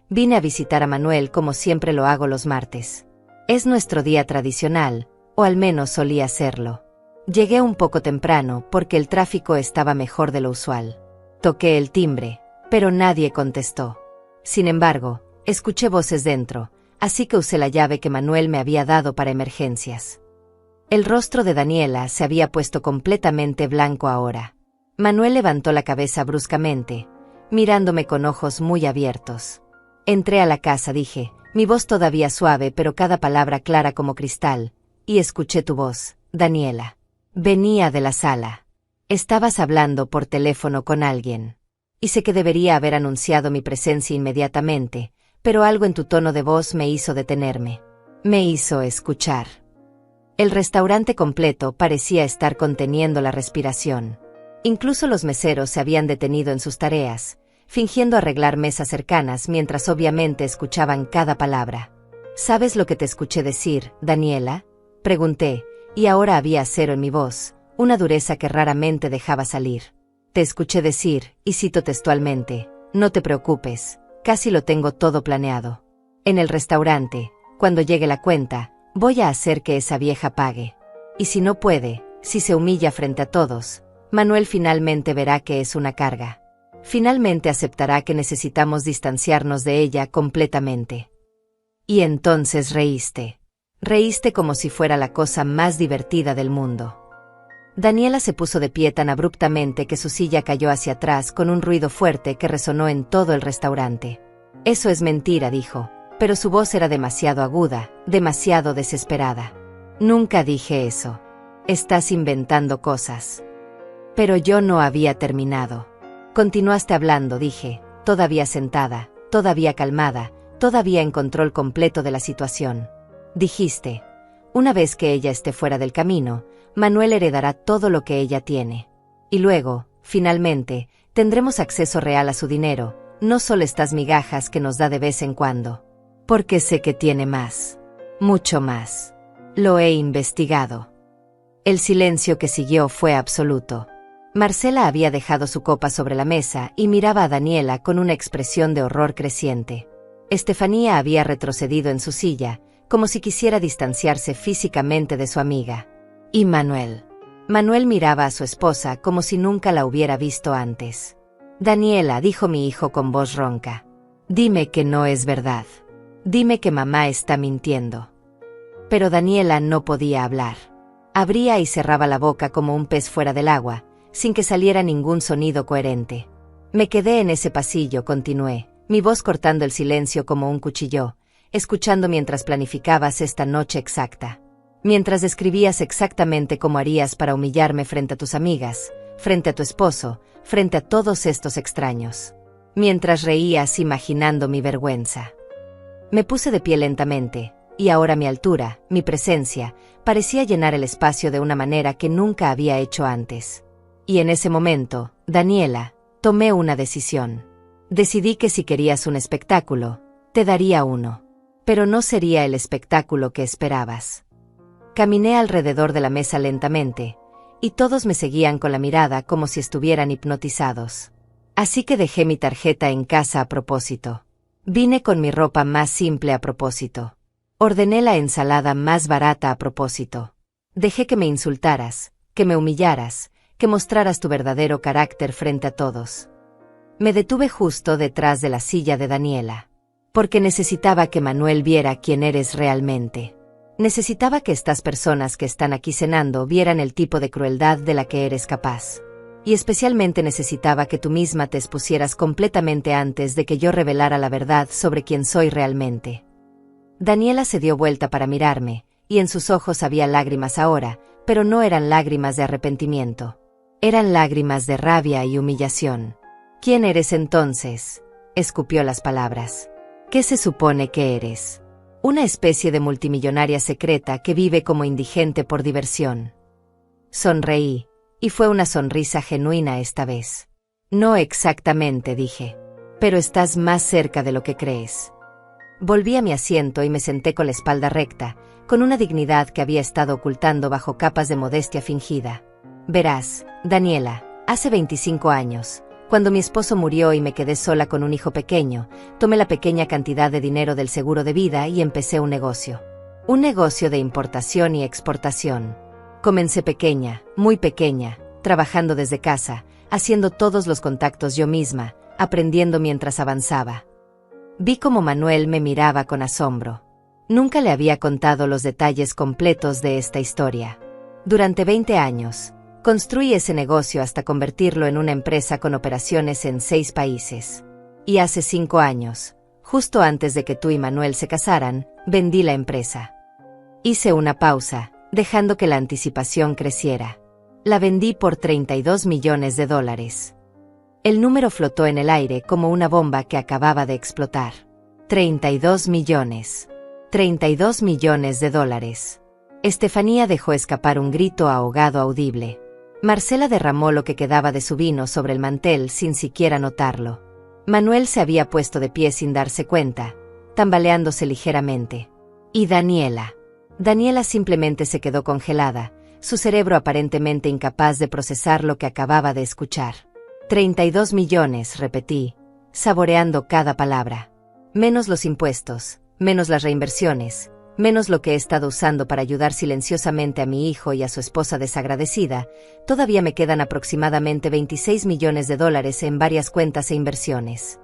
Vine a visitar a Manuel como siempre lo hago los martes. Es nuestro día tradicional, o al menos solía serlo. Llegué un poco temprano porque el tráfico estaba mejor de lo usual. Toqué el timbre, pero nadie contestó. Sin embargo, escuché voces dentro, así que usé la llave que Manuel me había dado para emergencias. El rostro de Daniela se había puesto completamente blanco ahora. Manuel levantó la cabeza bruscamente, mirándome con ojos muy abiertos. Entré a la casa, dije, mi voz todavía suave pero cada palabra clara como cristal, y escuché tu voz, Daniela. Venía de la sala. Estabas hablando por teléfono con alguien. Y sé que debería haber anunciado mi presencia inmediatamente, pero algo en tu tono de voz me hizo detenerme. Me hizo escuchar. El restaurante completo parecía estar conteniendo la respiración. Incluso los meseros se habían detenido en sus tareas, fingiendo arreglar mesas cercanas mientras obviamente escuchaban cada palabra. ¿Sabes lo que te escuché decir, Daniela?, pregunté, y ahora había acero en mi voz, una dureza que raramente dejaba salir. Te escuché decir, y cito textualmente, no te preocupes, casi lo tengo todo planeado. En el restaurante, cuando llegue la cuenta, voy a hacer que esa vieja pague. Y si no puede, si se humilla frente a todos, Manuel finalmente verá que es una carga. Finalmente aceptará que necesitamos distanciarnos de ella completamente. Y entonces reíste. Reíste como si fuera la cosa más divertida del mundo. Daniela se puso de pie tan abruptamente que su silla cayó hacia atrás con un ruido fuerte que resonó en todo el restaurante. Eso es mentira, dijo, pero su voz era demasiado aguda, demasiado desesperada. Nunca dije eso. Estás inventando cosas. Pero yo no había terminado. Continuaste hablando, dije, todavía sentada, todavía calmada, todavía en control completo de la situación. Dijiste, una vez que ella esté fuera del camino, Manuel heredará todo lo que ella tiene. Y luego, finalmente, tendremos acceso real a su dinero, no solo estas migajas que nos da de vez en cuando. Porque sé que tiene más. Mucho más. Lo he investigado. El silencio que siguió fue absoluto. Marcela había dejado su copa sobre la mesa y miraba a Daniela con una expresión de horror creciente. Estefanía había retrocedido en su silla, como si quisiera distanciarse físicamente de su amiga. ¿Y Manuel? Manuel miraba a su esposa como si nunca la hubiera visto antes. Daniela, dijo mi hijo con voz ronca. Dime que no es verdad. Dime que mamá está mintiendo. Pero Daniela no podía hablar. Abría y cerraba la boca como un pez fuera del agua, sin que saliera ningún sonido coherente. Me quedé en ese pasillo, continué, mi voz cortando el silencio como un cuchillo, escuchando mientras planificabas esta noche exacta. Mientras describías exactamente cómo harías para humillarme frente a tus amigas, frente a tu esposo, frente a todos estos extraños. Mientras reías imaginando mi vergüenza. Me puse de pie lentamente, y ahora mi altura, mi presencia, parecía llenar el espacio de una manera que nunca había hecho antes. Y en ese momento, Daniela, tomé una decisión. Decidí que si querías un espectáculo, te daría uno. Pero no sería el espectáculo que esperabas. Caminé alrededor de la mesa lentamente, y todos me seguían con la mirada como si estuvieran hipnotizados. Así que dejé mi tarjeta en casa a propósito. Vine con mi ropa más simple a propósito. Ordené la ensalada más barata a propósito. Dejé que me insultaras, que me humillaras, que mostraras tu verdadero carácter frente a todos. Me detuve justo detrás de la silla de Daniela. Porque necesitaba que Manuel viera quién eres realmente. Necesitaba que estas personas que están aquí cenando vieran el tipo de crueldad de la que eres capaz. Y especialmente necesitaba que tú misma te expusieras completamente antes de que yo revelara la verdad sobre quién soy realmente. Daniela se dio vuelta para mirarme, y en sus ojos había lágrimas ahora, pero no eran lágrimas de arrepentimiento. Eran lágrimas de rabia y humillación. ¿Quién eres entonces? Escupió las palabras. ¿Qué se supone que eres? Una especie de multimillonaria secreta que vive como indigente por diversión. Sonreí, y fue una sonrisa genuina esta vez. No exactamente, dije. Pero estás más cerca de lo que crees. Volví a mi asiento y me senté con la espalda recta, con una dignidad que había estado ocultando bajo capas de modestia fingida. Verás, Daniela, hace 25 años, cuando mi esposo murió y me quedé sola con un hijo pequeño, tomé la pequeña cantidad de dinero del seguro de vida y empecé un negocio. Un negocio de importación y exportación. Comencé pequeña, muy pequeña, trabajando desde casa, haciendo todos los contactos yo misma, aprendiendo mientras avanzaba. Vi cómo Manuel me miraba con asombro. Nunca le había contado los detalles completos de esta historia. Durante 20 años, construí ese negocio hasta convertirlo en una empresa con operaciones en 6 países. Y hace 5 años, justo antes de que tú y Manuel se casaran, vendí la empresa. Hice una pausa, dejando que la anticipación creciera. La vendí por $32 millones. El número flotó en el aire como una bomba que acababa de explotar. 32 millones. $32 millones. Estefanía dejó escapar un grito ahogado audible. Marcela derramó lo que quedaba de su vino sobre el mantel sin siquiera notarlo. Manuel se había puesto de pie sin darse cuenta, tambaleándose ligeramente. Y Daniela. Daniela simplemente se quedó congelada, su cerebro aparentemente incapaz de procesar lo que acababa de escuchar. 32 millones, repetí, saboreando cada palabra. Menos los impuestos, menos las reinversiones, menos lo que he estado usando para ayudar silenciosamente a mi hijo y a su esposa desagradecida, todavía me quedan aproximadamente $26 millones en varias cuentas e inversiones.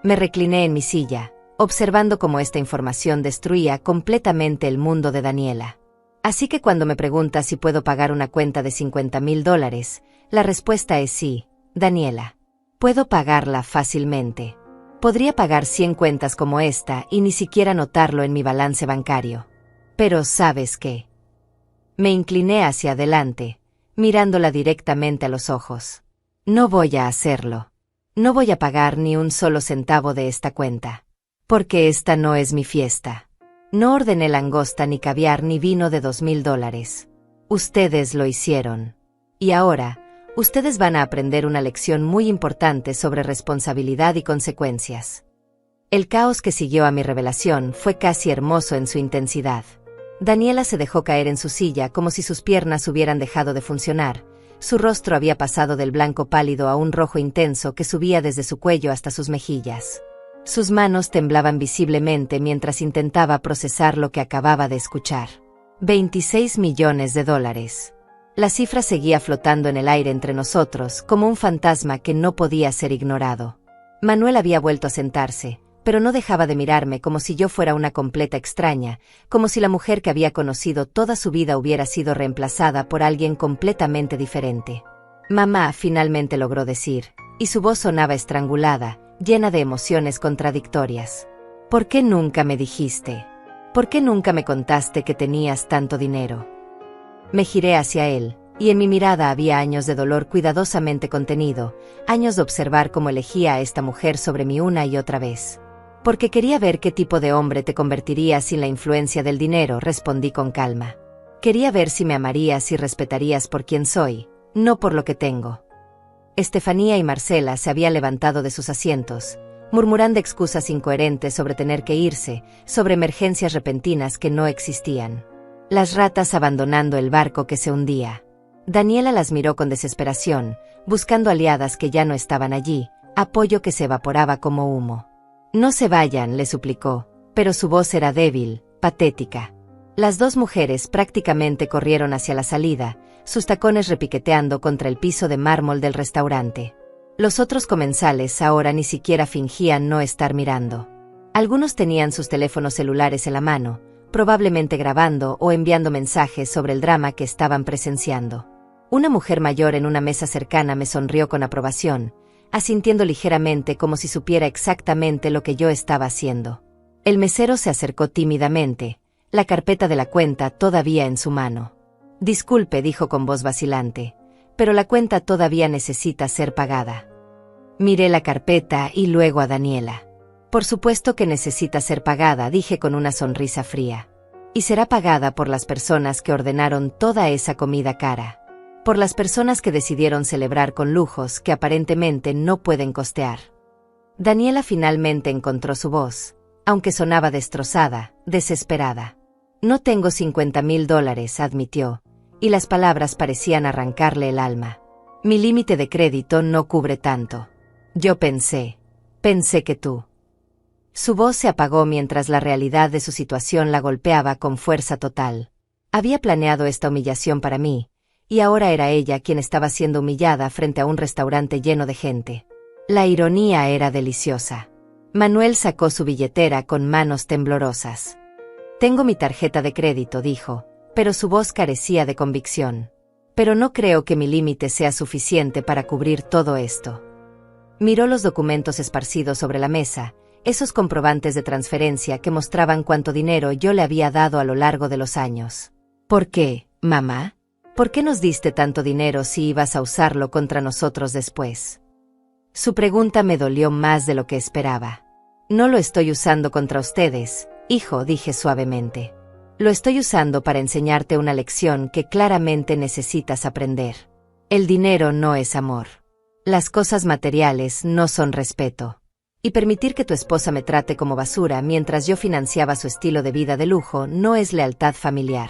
Me recliné en mi silla, observando cómo esta información destruía completamente el mundo de Daniela. Así que cuando me preguntas si puedo pagar una cuenta de $50,000, la respuesta es sí, Daniela. Puedo pagarla fácilmente. Podría pagar 100 cuentas como esta y ni siquiera notarlo en mi balance bancario. Pero ¿sabes qué? Me incliné hacia adelante, mirándola directamente a los ojos. No voy a hacerlo. No voy a pagar ni un solo centavo de esta cuenta. Porque esta no es mi fiesta. No ordené langosta ni caviar ni vino de $2,000. Ustedes lo hicieron. Y ahora, ustedes van a aprender una lección muy importante sobre responsabilidad y consecuencias. El caos que siguió a mi revelación fue casi hermoso en su intensidad. Daniela se dejó caer en su silla como si sus piernas hubieran dejado de funcionar, Su rostro había pasado del blanco pálido a un rojo intenso que subía desde su cuello hasta sus mejillas. Sus manos temblaban visiblemente mientras intentaba procesar lo que acababa de escuchar. 26 millones de dólares. La cifra seguía flotando en el aire entre nosotros, como un fantasma que no podía ser ignorado. Manuel había vuelto a sentarse, pero no dejaba de mirarme como si yo fuera una completa extraña, como si la mujer que había conocido toda su vida hubiera sido reemplazada por alguien completamente diferente. Mamá, finalmente logró decir, y su voz sonaba estrangulada, llena de emociones contradictorias. ¿Por qué nunca me dijiste? ¿Por qué nunca me contaste que tenías tanto dinero? Me giré hacia él, y en mi mirada había años de dolor cuidadosamente contenido, años de observar cómo elegía a esta mujer sobre mí una y otra vez. Porque quería ver qué tipo de hombre te convertirías sin la influencia del dinero, respondí con calma. Quería ver si me amarías y respetarías por quien soy, no por lo que tengo. Estefanía y Marcela se habían levantado de sus asientos, murmurando excusas incoherentes sobre tener que irse, sobre emergencias repentinas que no existían. Las ratas abandonando el barco que se hundía. Daniela las miró con desesperación, buscando aliadas que ya no estaban allí, apoyo que se evaporaba como humo. No se vayan, le suplicó, pero su voz era débil, patética. Las dos mujeres prácticamente corrieron hacia la salida, sus tacones repiqueteando contra el piso de mármol del restaurante. Los otros comensales ahora ni siquiera fingían no estar mirando. Algunos tenían sus teléfonos celulares en la mano, probablemente grabando o enviando mensajes sobre el drama que estaban presenciando. Una mujer mayor en una mesa cercana me sonrió con aprobación, asintiendo ligeramente como si supiera exactamente lo que yo estaba haciendo. El mesero se acercó tímidamente, la carpeta de la cuenta todavía en su mano. Disculpe, dijo con voz vacilante, pero la cuenta todavía necesita ser pagada. Miré la carpeta y luego a Daniela. Por supuesto que necesita ser pagada, dije con una sonrisa fría. Y será pagada por las personas que ordenaron toda esa comida cara. Por las personas que decidieron celebrar con lujos que aparentemente no pueden costear. Daniela finalmente encontró su voz, aunque sonaba destrozada, desesperada. No tengo $50,000, admitió, y las palabras parecían arrancarle el alma. Mi límite de crédito no cubre tanto. Yo pensé que tú. Su voz se apagó mientras la realidad de su situación la golpeaba con fuerza total. Había planeado esta humillación para mí, y ahora era ella quien estaba siendo humillada frente a un restaurante lleno de gente. La ironía era deliciosa. Manuel sacó su billetera con manos temblorosas. Tengo mi tarjeta de crédito, dijo, pero su voz carecía de convicción. Pero no creo que mi límite sea suficiente para cubrir todo esto. Miró los documentos esparcidos sobre la mesa, esos comprobantes de transferencia que mostraban cuánto dinero yo le había dado a lo largo de los años. ¿Por qué, mamá? ¿Por qué nos diste tanto dinero si ibas a usarlo contra nosotros después? Su pregunta me dolió más de lo que esperaba. No lo estoy usando contra ustedes, hijo, dije suavemente. Lo estoy usando para enseñarte una lección que claramente necesitas aprender. El dinero no es amor. Las cosas materiales no son respeto. Y permitir que tu esposa me trate como basura mientras yo financiaba su estilo de vida de lujo no es lealtad familiar.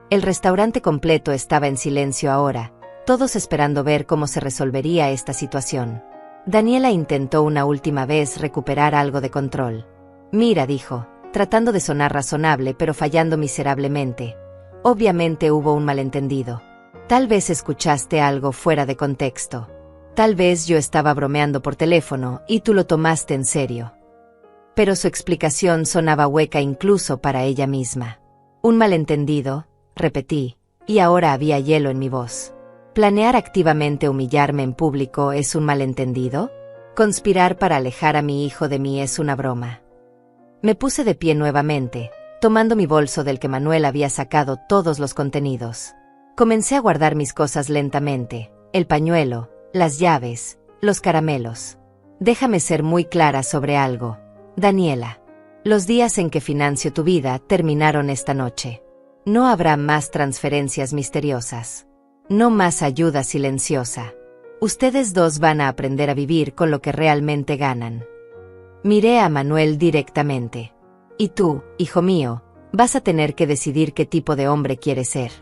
El restaurante completo estaba en silencio ahora, todos esperando ver cómo se resolvería esta situación. Daniela intentó una última vez recuperar algo de control. Mira, dijo, tratando de sonar razonable pero fallando miserablemente. Obviamente hubo un malentendido. Tal vez escuchaste algo fuera de contexto. Tal vez yo estaba bromeando por teléfono y tú lo tomaste en serio. Pero su explicación sonaba hueca incluso para ella misma. Un malentendido, repetí, y ahora había hielo en mi voz. ¿Planear activamente humillarme en público es un malentendido? ¿Conspirar para alejar a mi hijo de mí es una broma? Me puse de pie nuevamente, tomando mi bolso del que Manuel había sacado todos los contenidos. Comencé a guardar mis cosas lentamente, el pañuelo, las llaves, los caramelos. Déjame ser muy clara sobre algo, Daniela. Los días en que financio tu vida terminaron esta noche. No habrá más transferencias misteriosas. No más ayuda silenciosa. Ustedes dos van a aprender a vivir con lo que realmente ganan. Miré a Manuel directamente. Y tú, hijo mío, vas a tener que decidir qué tipo de hombre quieres ser.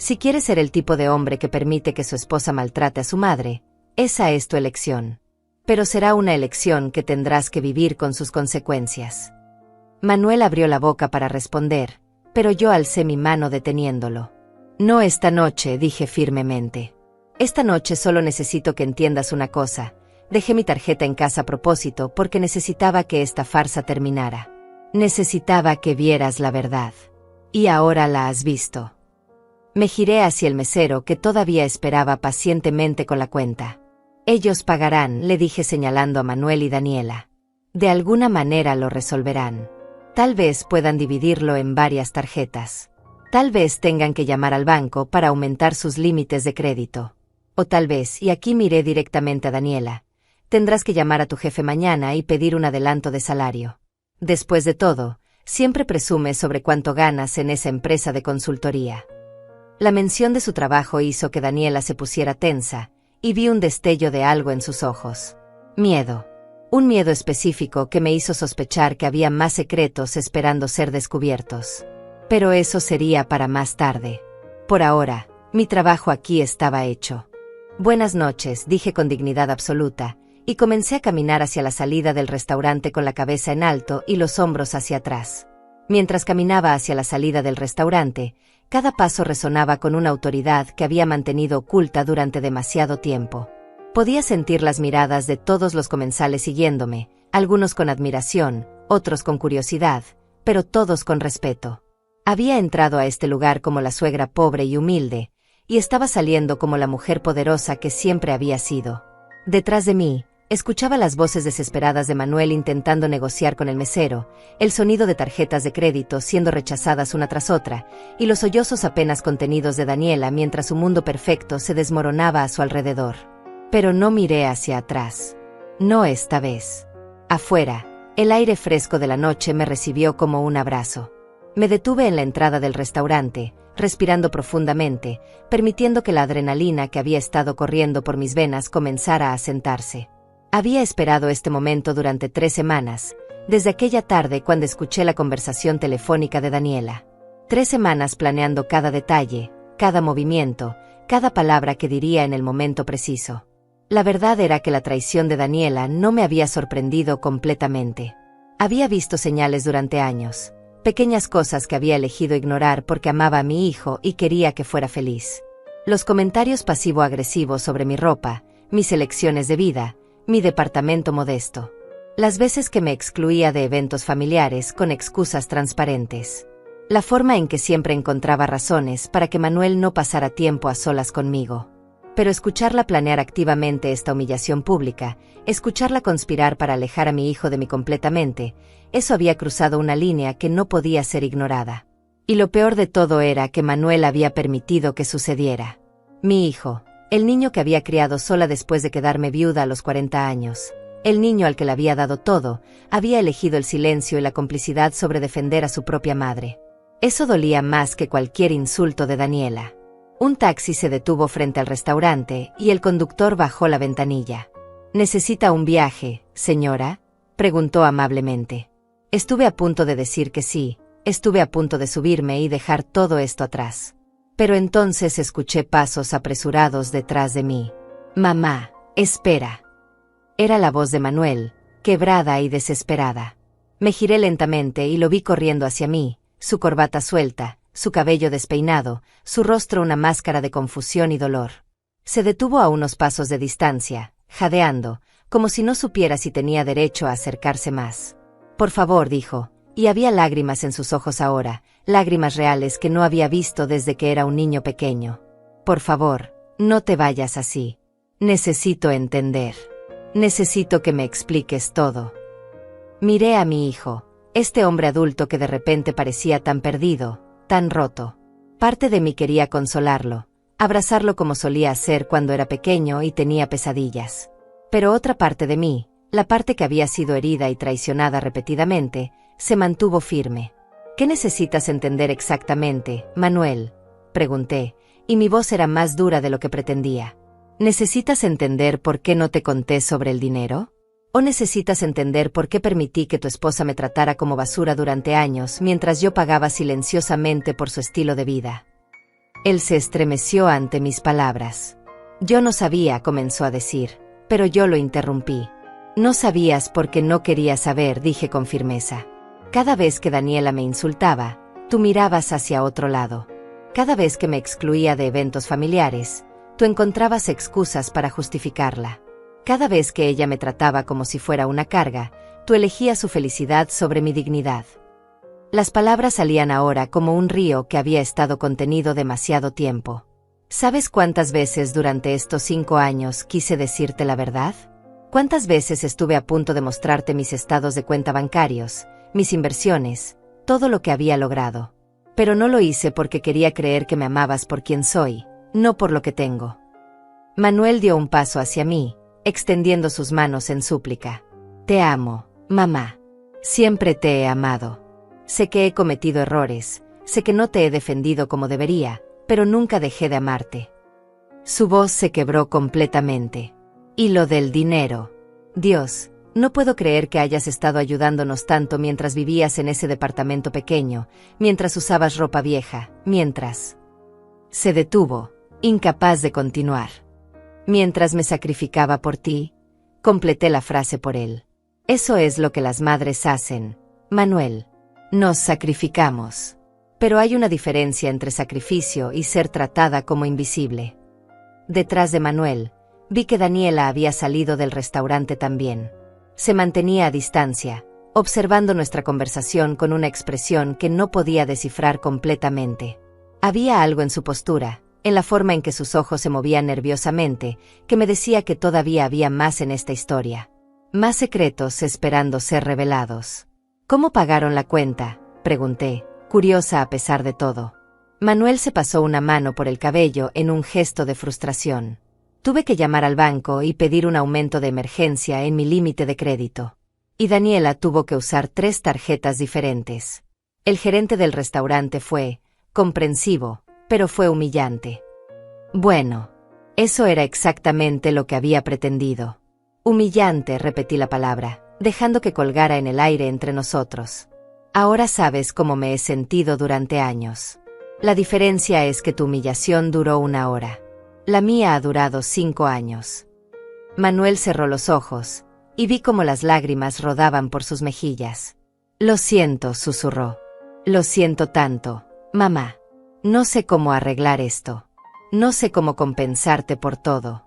Si quieres ser el tipo de hombre que permite que su esposa maltrate a su madre, esa es tu elección. Pero será una elección que tendrás que vivir con sus consecuencias. Manuel abrió la boca para responder, pero yo alcé mi mano deteniéndolo. No esta noche, dije firmemente. Esta noche solo necesito que entiendas una cosa. Dejé mi tarjeta en casa a propósito porque necesitaba que esta farsa terminara. Necesitaba que vieras la verdad. Y ahora la has visto. Me giré hacia el mesero que todavía esperaba pacientemente con la cuenta. Ellos pagarán, le dije señalando a Manuel y Daniela. De alguna manera lo resolverán. Tal vez puedan dividirlo en varias tarjetas. Tal vez tengan que llamar al banco para aumentar sus límites de crédito. O tal vez, y aquí miré directamente a Daniela, tendrás que llamar a tu jefe mañana y pedir un adelanto de salario. Después de todo, siempre presumes sobre cuánto ganas en esa empresa de consultoría. La mención de su trabajo hizo que Daniela se pusiera tensa, y vi un destello de algo en sus ojos. Miedo. Un miedo específico que me hizo sospechar que había más secretos esperando ser descubiertos. Pero eso sería para más tarde. Por ahora, mi trabajo aquí estaba hecho. Buenas noches, dije con dignidad absoluta, y comencé a caminar hacia la salida del restaurante con la cabeza en alto y los hombros hacia atrás. Mientras caminaba hacia la salida del restaurante, cada paso resonaba con una autoridad que había mantenido oculta durante demasiado tiempo. Podía sentir las miradas de todos los comensales siguiéndome, algunos con admiración, otros con curiosidad, pero todos con respeto. Había entrado a este lugar como la suegra pobre y humilde, y estaba saliendo como la mujer poderosa que siempre había sido. Detrás de mí, escuchaba las voces desesperadas de Manuel intentando negociar con el mesero, el sonido de tarjetas de crédito siendo rechazadas una tras otra, y los sollozos apenas contenidos de Daniela mientras su mundo perfecto se desmoronaba a su alrededor. Pero no miré hacia atrás. No esta vez. Afuera, el aire fresco de la noche me recibió como un abrazo. Me detuve en la entrada del restaurante, respirando profundamente, permitiendo que la adrenalina que había estado corriendo por mis venas comenzara a asentarse. Había esperado este momento durante 3 semanas, desde aquella tarde cuando escuché la conversación telefónica de Daniela. 3 semanas planeando cada detalle, cada movimiento, cada palabra que diría en el momento preciso. La verdad era que la traición de Daniela no me había sorprendido completamente. Había visto señales durante años, pequeñas cosas que había elegido ignorar porque amaba a mi hijo y quería que fuera feliz. Los comentarios pasivo-agresivos sobre mi ropa, mis elecciones de vida, mi departamento modesto. Las veces que me excluía de eventos familiares con excusas transparentes. La forma en que siempre encontraba razones para que Manuel no pasara tiempo a solas conmigo. Pero escucharla planear activamente esta humillación pública, escucharla conspirar para alejar a mi hijo de mí completamente, eso había cruzado una línea que no podía ser ignorada. Y lo peor de todo era que Manuel había permitido que sucediera. Mi hijo, el niño que había criado sola después de quedarme viuda a los 40 años, el niño al que le había dado todo, había elegido el silencio y la complicidad sobre defender a su propia madre. Eso dolía más que cualquier insulto de Daniela. Un taxi se detuvo frente al restaurante y el conductor bajó la ventanilla. ¿Necesita un viaje, señora?, preguntó amablemente. Estuve a punto de decir que sí, estuve a punto de subirme y dejar todo esto atrás. Pero entonces escuché pasos apresurados detrás de mí. «Mamá, espera». Era la voz de Manuel, quebrada y desesperada. Me giré lentamente y lo vi corriendo hacia mí, su corbata suelta, su cabello despeinado, su rostro una máscara de confusión y dolor. Se detuvo a unos pasos de distancia, jadeando, como si no supiera si tenía derecho a acercarse más. «Por favor», dijo, y había lágrimas en sus ojos ahora, lágrimas reales que no había visto desde que era un niño pequeño. «Por favor, no te vayas así. Necesito entender. Necesito que me expliques todo». Miré a mi hijo, este hombre adulto que de repente parecía tan perdido, tan roto. Parte de mí quería consolarlo, abrazarlo como solía hacer cuando era pequeño y tenía pesadillas. Pero otra parte de mí, la parte que había sido herida y traicionada repetidamente, se mantuvo firme. «¿Qué necesitas entender exactamente, Manuel?», pregunté, y mi voz era más dura de lo que pretendía. «¿Necesitas entender por qué no te conté sobre el dinero? ¿O necesitas entender por qué permití que tu esposa me tratara como basura durante años mientras yo pagaba silenciosamente por su estilo de vida?» Él se estremeció ante mis palabras. Yo no sabía, comenzó a decir, pero yo lo interrumpí. No sabías porque no quería saber, dije con firmeza. Cada vez que Daniela me insultaba, tú mirabas hacia otro lado. Cada vez que me excluía de eventos familiares, tú encontrabas excusas para justificarla. Cada vez que ella me trataba como si fuera una carga, tú elegías su felicidad sobre mi dignidad. Las palabras salían ahora como un río que había estado contenido demasiado tiempo. ¿Sabes cuántas veces durante estos 5 años quise decirte la verdad? ¿Cuántas veces estuve a punto de mostrarte mis estados de cuenta bancarios, mis inversiones, todo lo que había logrado? Pero no lo hice porque quería creer que me amabas por quien soy, no por lo que tengo. Manuel dio un paso hacia mí, extendiendo sus manos en súplica. Te amo, mamá. Siempre te he amado. Sé que he cometido errores, sé que no te he defendido como debería, pero nunca dejé de amarte. Su voz se quebró completamente. Y lo del dinero. Dios, no puedo creer que hayas estado ayudándonos tanto mientras vivías en ese departamento pequeño, mientras usabas ropa vieja, mientras... Se detuvo, incapaz de continuar. Mientras me sacrificaba por ti, completé la frase por él. Eso es lo que las madres hacen, Manuel. Nos sacrificamos. Pero hay una diferencia entre sacrificio y ser tratada como invisible. Detrás de Manuel, vi que Daniela había salido del restaurante también. Se mantenía a distancia, observando nuestra conversación con una expresión que no podía descifrar completamente. Había algo en su postura, en la forma en que sus ojos se movían nerviosamente, que me decía que todavía había más en esta historia. Más secretos esperando ser revelados. ¿Cómo pagaron la cuenta?, pregunté, curiosa a pesar de todo. Manuel se pasó una mano por el cabello en un gesto de frustración. Tuve que llamar al banco y pedir un aumento de emergencia en mi límite de crédito. Y Daniela tuvo que usar 3 tarjetas diferentes. El gerente del restaurante fue comprensivo, pero fue humillante. Bueno, eso era exactamente lo que había pretendido. Humillante, repetí la palabra, dejando que colgara en el aire entre nosotros. Ahora sabes cómo me he sentido durante años. La diferencia es que tu humillación duró 1 hora. La mía ha durado 5 años. Manuel cerró los ojos, y vi cómo las lágrimas rodaban por sus mejillas. Lo siento, susurró. Lo siento tanto, mamá. No sé cómo arreglar esto. No sé cómo compensarte por todo.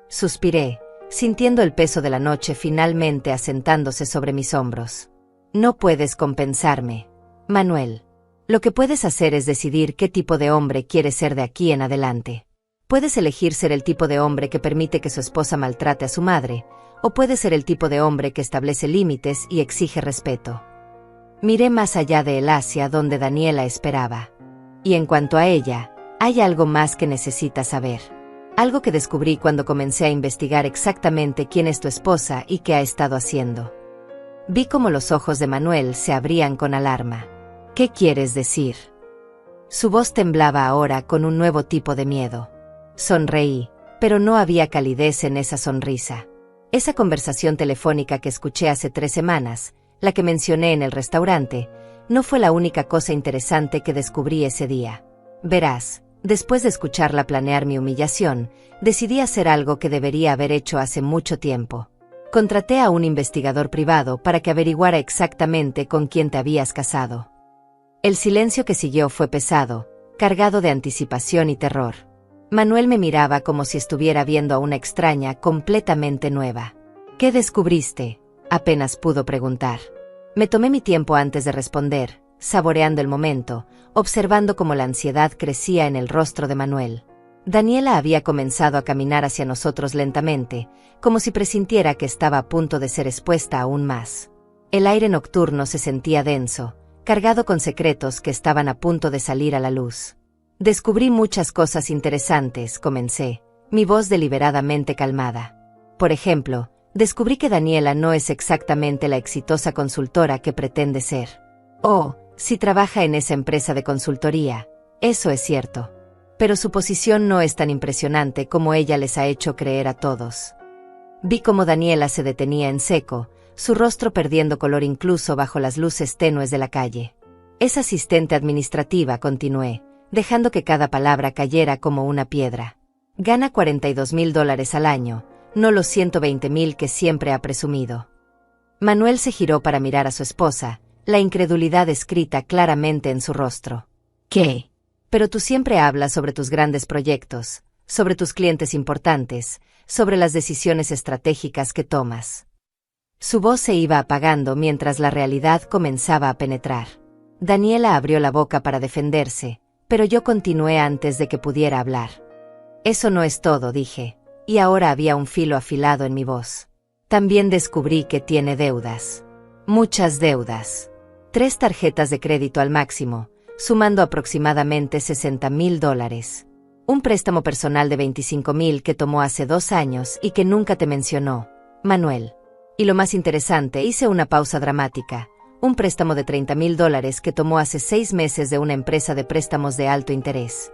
Suspiré, sintiendo el peso de la noche finalmente asentándose sobre mis hombros. No puedes compensarme, Manuel. Lo que puedes hacer es decidir qué tipo de hombre quieres ser de aquí en adelante. Puedes elegir ser el tipo de hombre que permite que su esposa maltrate a su madre, o puedes ser el tipo de hombre que establece límites y exige respeto. Miré más allá de él hacia donde Daniela esperaba. Y en cuanto a ella, hay algo más que necesitas saber. Algo que descubrí cuando comencé a investigar exactamente quién es tu esposa y qué ha estado haciendo. Vi cómo los ojos de Manuel se abrían con alarma. ¿Qué quieres decir? Su voz temblaba ahora con un nuevo tipo de miedo. Sonreí, pero no había calidez en esa sonrisa. Esa conversación telefónica que escuché hace 3 semanas, la que mencioné en el restaurante, no fue la única cosa interesante que descubrí ese día. Verás, después de escucharla planear mi humillación, decidí hacer algo que debería haber hecho hace mucho tiempo. Contraté a un investigador privado para que averiguara exactamente con quién te habías casado. El silencio que siguió fue pesado, cargado de anticipación y terror. Manuel me miraba como si estuviera viendo a una extraña completamente nueva. ¿Qué descubriste?, apenas pudo preguntar. Me tomé mi tiempo antes de responder, saboreando el momento, observando cómo la ansiedad crecía en el rostro de Manuel. Daniela había comenzado a caminar hacia nosotros lentamente, como si presintiera que estaba a punto de ser expuesta aún más. El aire nocturno se sentía denso, cargado con secretos que estaban a punto de salir a la luz. Descubrí muchas cosas interesantes, comencé, mi voz deliberadamente calmada. Por ejemplo, descubrí que Daniela no es exactamente la exitosa consultora que pretende ser. Oh, sí trabaja en esa empresa de consultoría, eso es cierto. Pero su posición no es tan impresionante como ella les ha hecho creer a todos. Vi cómo Daniela se detenía en seco, su rostro perdiendo color incluso bajo las luces tenues de la calle. Es asistente administrativa, continué, dejando que cada palabra cayera como una piedra. Gana $42,000 al año, no los 120,000 que siempre ha presumido. Manuel se giró para mirar a su esposa, la incredulidad escrita claramente en su rostro. ¿Qué? Pero tú siempre hablas sobre tus grandes proyectos, sobre tus clientes importantes, sobre las decisiones estratégicas que tomas. Su voz se iba apagando mientras la realidad comenzaba a penetrar. Daniela abrió la boca para defenderse, pero yo continué antes de que pudiera hablar. Eso no es todo, dije, y ahora había un filo afilado en mi voz. También descubrí que tiene deudas. Muchas deudas. 3 tarjetas de crédito al máximo, sumando aproximadamente $60,000. Un préstamo personal de $25,000 que tomó hace 2 años y que nunca te mencionó, Manuel. Y lo más interesante, hice una pausa dramática. Un préstamo de $30,000 que tomó hace 6 meses de una empresa de préstamos de alto interés.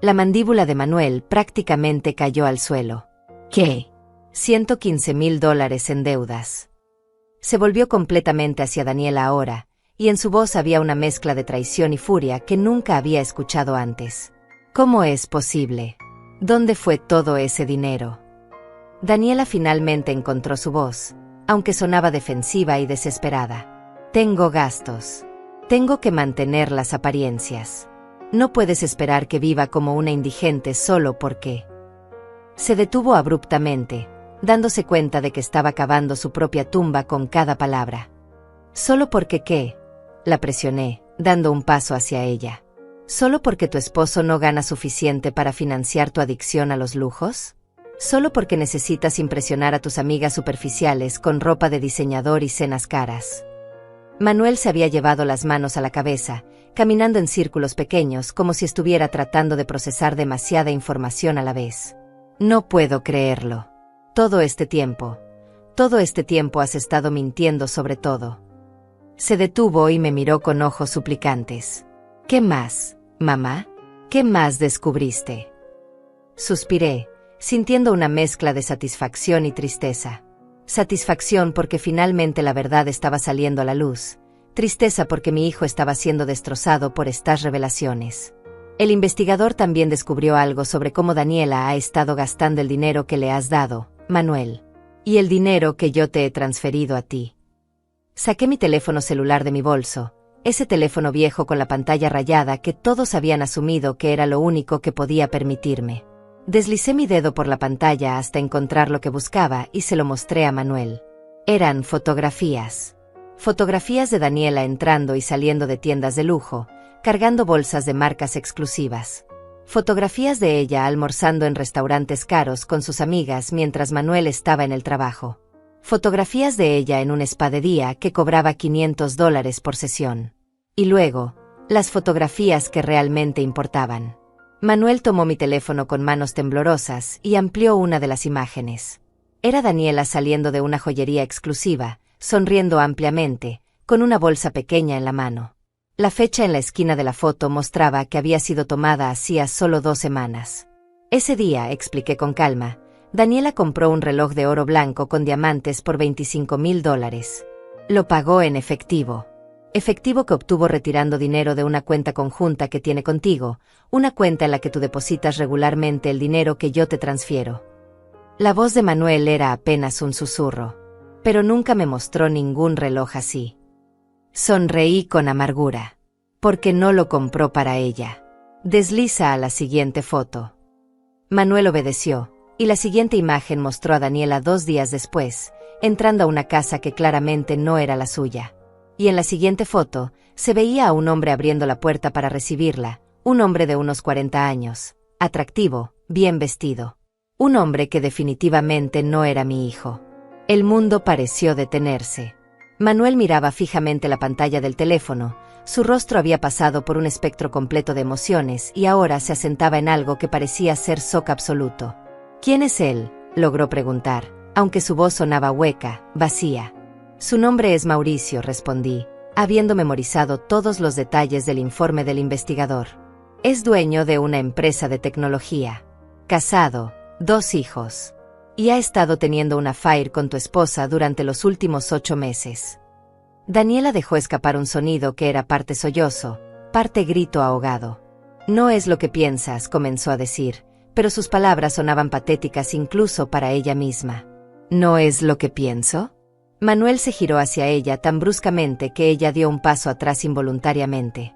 La mandíbula de Manuel prácticamente cayó al suelo. ¿Qué? $115,000 en deudas. Se volvió completamente hacia Daniela ahora, y en su voz había una mezcla de traición y furia que nunca había escuchado antes. ¿Cómo es posible? ¿Dónde fue todo ese dinero? Daniela finalmente encontró su voz, aunque sonaba defensiva y desesperada. Tengo gastos. Tengo que mantener las apariencias. No puedes esperar que viva como una indigente solo porque... Se detuvo abruptamente, dándose cuenta de que estaba cavando su propia tumba con cada palabra. ¿Solo porque qué? La presioné, dando un paso hacia ella. ¿Solo porque tu esposo no gana suficiente para financiar tu adicción a los lujos? ¿Solo porque necesitas impresionar a tus amigas superficiales con ropa de diseñador y cenas caras? Manuel se había llevado las manos a la cabeza, caminando en círculos pequeños como si estuviera tratando de procesar demasiada información a la vez. No puedo creerlo. Todo este tiempo has estado mintiendo sobre todo. Se detuvo y me miró con ojos suplicantes. ¿Qué más, mamá? ¿Qué más descubriste? Suspiré, sintiendo una mezcla de satisfacción y tristeza. Satisfacción porque finalmente la verdad estaba saliendo a la luz. Tristeza porque mi hijo estaba siendo destrozado por estas revelaciones. El investigador también descubrió algo sobre cómo Daniela ha estado gastando el dinero que le has dado, Manuel. Y el dinero que yo te he transferido a ti. Saqué mi teléfono celular de mi bolso, ese teléfono viejo con la pantalla rayada que todos habían asumido que era lo único que podía permitirme. Deslicé mi dedo por la pantalla hasta encontrar lo que buscaba y se lo mostré a Manuel. Eran fotografías. Fotografías de Daniela entrando y saliendo de tiendas de lujo, cargando bolsas de marcas exclusivas. Fotografías de ella almorzando en restaurantes caros con sus amigas mientras Manuel estaba en el trabajo. Fotografías de ella en un spa de día que cobraba $500 por sesión. Y luego, las fotografías que realmente importaban. Manuel tomó mi teléfono con manos temblorosas y amplió una de las imágenes. Era Daniela saliendo de una joyería exclusiva, sonriendo ampliamente, con una bolsa pequeña en la mano. La fecha en la esquina de la foto mostraba que había sido tomada hacía solo 2 semanas. Ese día, expliqué con calma, Daniela compró un reloj de oro blanco con diamantes por $25,000. Lo pagó en efectivo. Efectivo que obtuvo retirando dinero de una cuenta conjunta que tiene contigo, una cuenta en la que tú depositas regularmente el dinero que yo te transfiero. La voz de Manuel era apenas un susurro, pero nunca me mostró ningún reloj así. Sonreí con amargura, porque no lo compró para ella. Desliza a la siguiente foto. Manuel obedeció, y la siguiente imagen mostró a Daniela 2 días después, entrando a una casa que claramente no era la suya. Y en la siguiente foto, se veía a un hombre abriendo la puerta para recibirla, un hombre de unos 40 años, atractivo, bien vestido. Un hombre que definitivamente no era mi hijo. El mundo pareció detenerse. Manuel miraba fijamente la pantalla del teléfono, su rostro había pasado por un espectro completo de emociones y ahora se asentaba en algo que parecía ser shock absoluto. ¿Quién es él?, logró preguntar, aunque su voz sonaba hueca, vacía. Su nombre es Mauricio, respondí, habiendo memorizado todos los detalles del informe del investigador. Es dueño de una empresa de tecnología. Casado, 2 hijos. Y ha estado teniendo un affair con tu esposa durante los últimos 8 meses. Daniela dejó escapar un sonido que era parte sollozo, parte grito ahogado. No es lo que piensas, comenzó a decir, pero sus palabras sonaban patéticas incluso para ella misma. ¿No es lo que pienso? Manuel se giró hacia ella tan bruscamente que ella dio un paso atrás involuntariamente.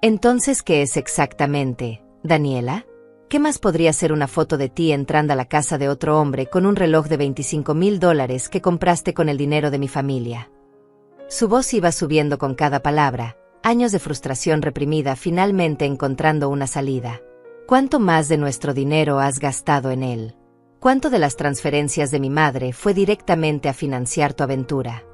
Entonces, ¿qué es exactamente, Daniela? ¿Qué más podría ser una foto de ti entrando a la casa de otro hombre con un reloj de $25,000 que compraste con el dinero de mi familia? Su voz iba subiendo con cada palabra, años de frustración reprimida finalmente encontrando una salida. ¿Cuánto más de nuestro dinero has gastado en él? ¿Cuánto de las transferencias de mi madre fue directamente a financiar tu aventura?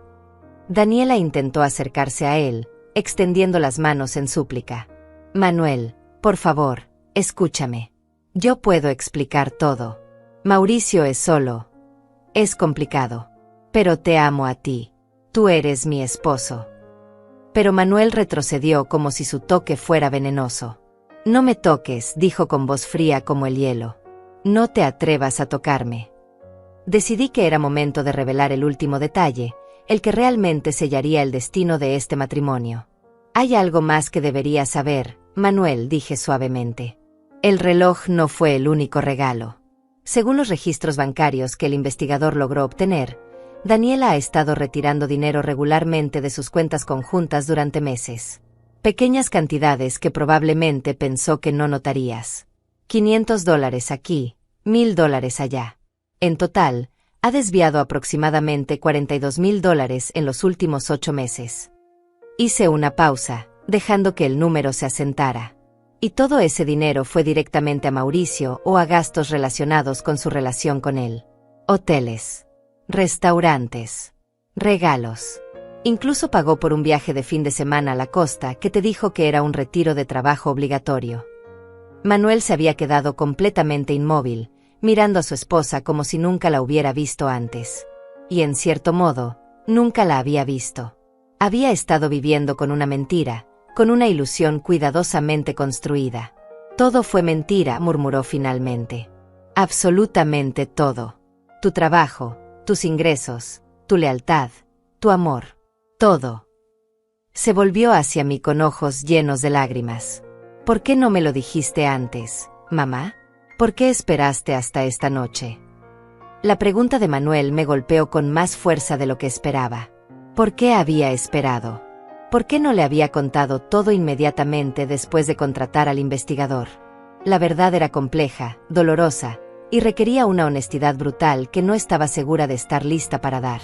Daniela intentó acercarse a él, extendiendo las manos en súplica. Manuel, por favor, escúchame. Yo puedo explicar todo. Mauricio es solo. Es complicado. Pero te amo a ti. Tú eres mi esposo. Pero Manuel retrocedió como si su toque fuera venenoso. No me toques, dijo con voz fría como el hielo. No te atrevas a tocarme. Decidí que era momento de revelar el último detalle, el que realmente sellaría el destino de este matrimonio. Hay algo más que deberías saber, Manuel, dije suavemente. El reloj no fue el único regalo. Según los registros bancarios que el investigador logró obtener, Daniela ha estado retirando dinero regularmente de sus cuentas conjuntas durante meses. Pequeñas cantidades que probablemente pensó que no notarías. $500 aquí, $1,000 allá. En total, ha desviado aproximadamente $42,000 en los últimos 8 meses. Hice una pausa, dejando que el número se asentara. Y todo ese dinero fue directamente a Mauricio o a gastos relacionados con su relación con él. Hoteles, restaurantes, regalos. Incluso pagó por un viaje de fin de semana a la costa que te dijo que era un retiro de trabajo obligatorio. Manuel se había quedado completamente inmóvil, mirando a su esposa como si nunca la hubiera visto antes. Y en cierto modo, nunca la había visto. Había estado viviendo con una mentira, con una ilusión cuidadosamente construida. Todo fue mentira, murmuró finalmente. Absolutamente todo. Tu trabajo, tus ingresos, tu lealtad, tu amor. Todo. Se volvió hacia mí con ojos llenos de lágrimas. ¿Por qué no me lo dijiste antes, mamá? ¿Por qué esperaste hasta esta noche? La pregunta de Manuel me golpeó con más fuerza de lo que esperaba. ¿Por qué había esperado? ¿Por qué no le había contado todo inmediatamente después de contratar al investigador? La verdad era compleja, dolorosa, y requería una honestidad brutal que no estaba segura de estar lista para dar.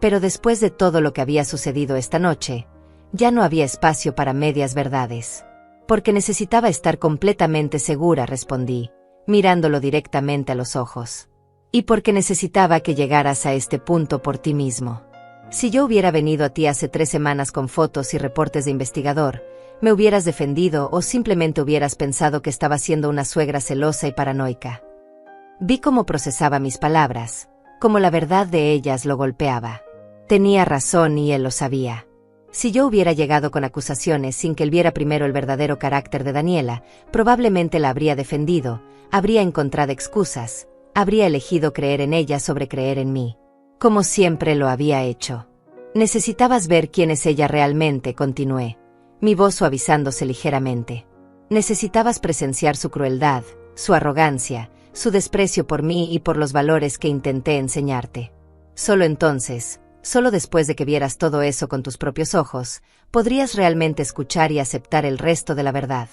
Pero después de todo lo que había sucedido esta noche, ya no había espacio para medias verdades. Porque necesitaba estar completamente segura, respondí, mirándolo directamente a los ojos. Y porque necesitaba que llegaras a este punto por ti mismo. Si yo hubiera venido a ti hace 3 semanas con fotos y reportes de investigador, me hubieras defendido o simplemente hubieras pensado que estaba siendo una suegra celosa y paranoica. Vi cómo procesaba mis palabras, cómo la verdad de ellas lo golpeaba. Tenía razón y él lo sabía. Si yo hubiera llegado con acusaciones sin que él viera primero el verdadero carácter de Daniela, probablemente la habría defendido, habría encontrado excusas, habría elegido creer en ella sobre creer en mí. Como siempre lo había hecho. Necesitabas ver quién es ella realmente, continué, mi voz suavizándose ligeramente. Necesitabas presenciar su crueldad, su arrogancia, su desprecio por mí y por los valores que intenté enseñarte. Solo entonces, solo después de que vieras todo eso con tus propios ojos, podrías realmente escuchar y aceptar el resto de la verdad.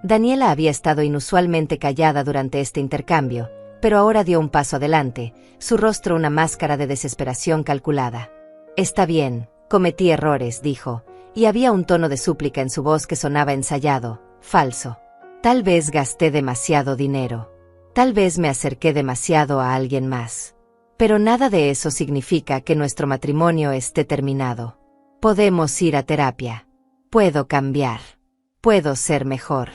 Daniela había estado inusualmente callada durante este intercambio, pero ahora dio un paso adelante, su rostro una máscara de desesperación calculada. Está bien, cometí errores, dijo, y había un tono de súplica en su voz que sonaba ensayado, falso. Tal vez gasté demasiado dinero. Tal vez me acerqué demasiado a alguien más. Pero nada de eso significa que nuestro matrimonio esté terminado. Podemos ir a terapia. Puedo cambiar. Puedo ser mejor.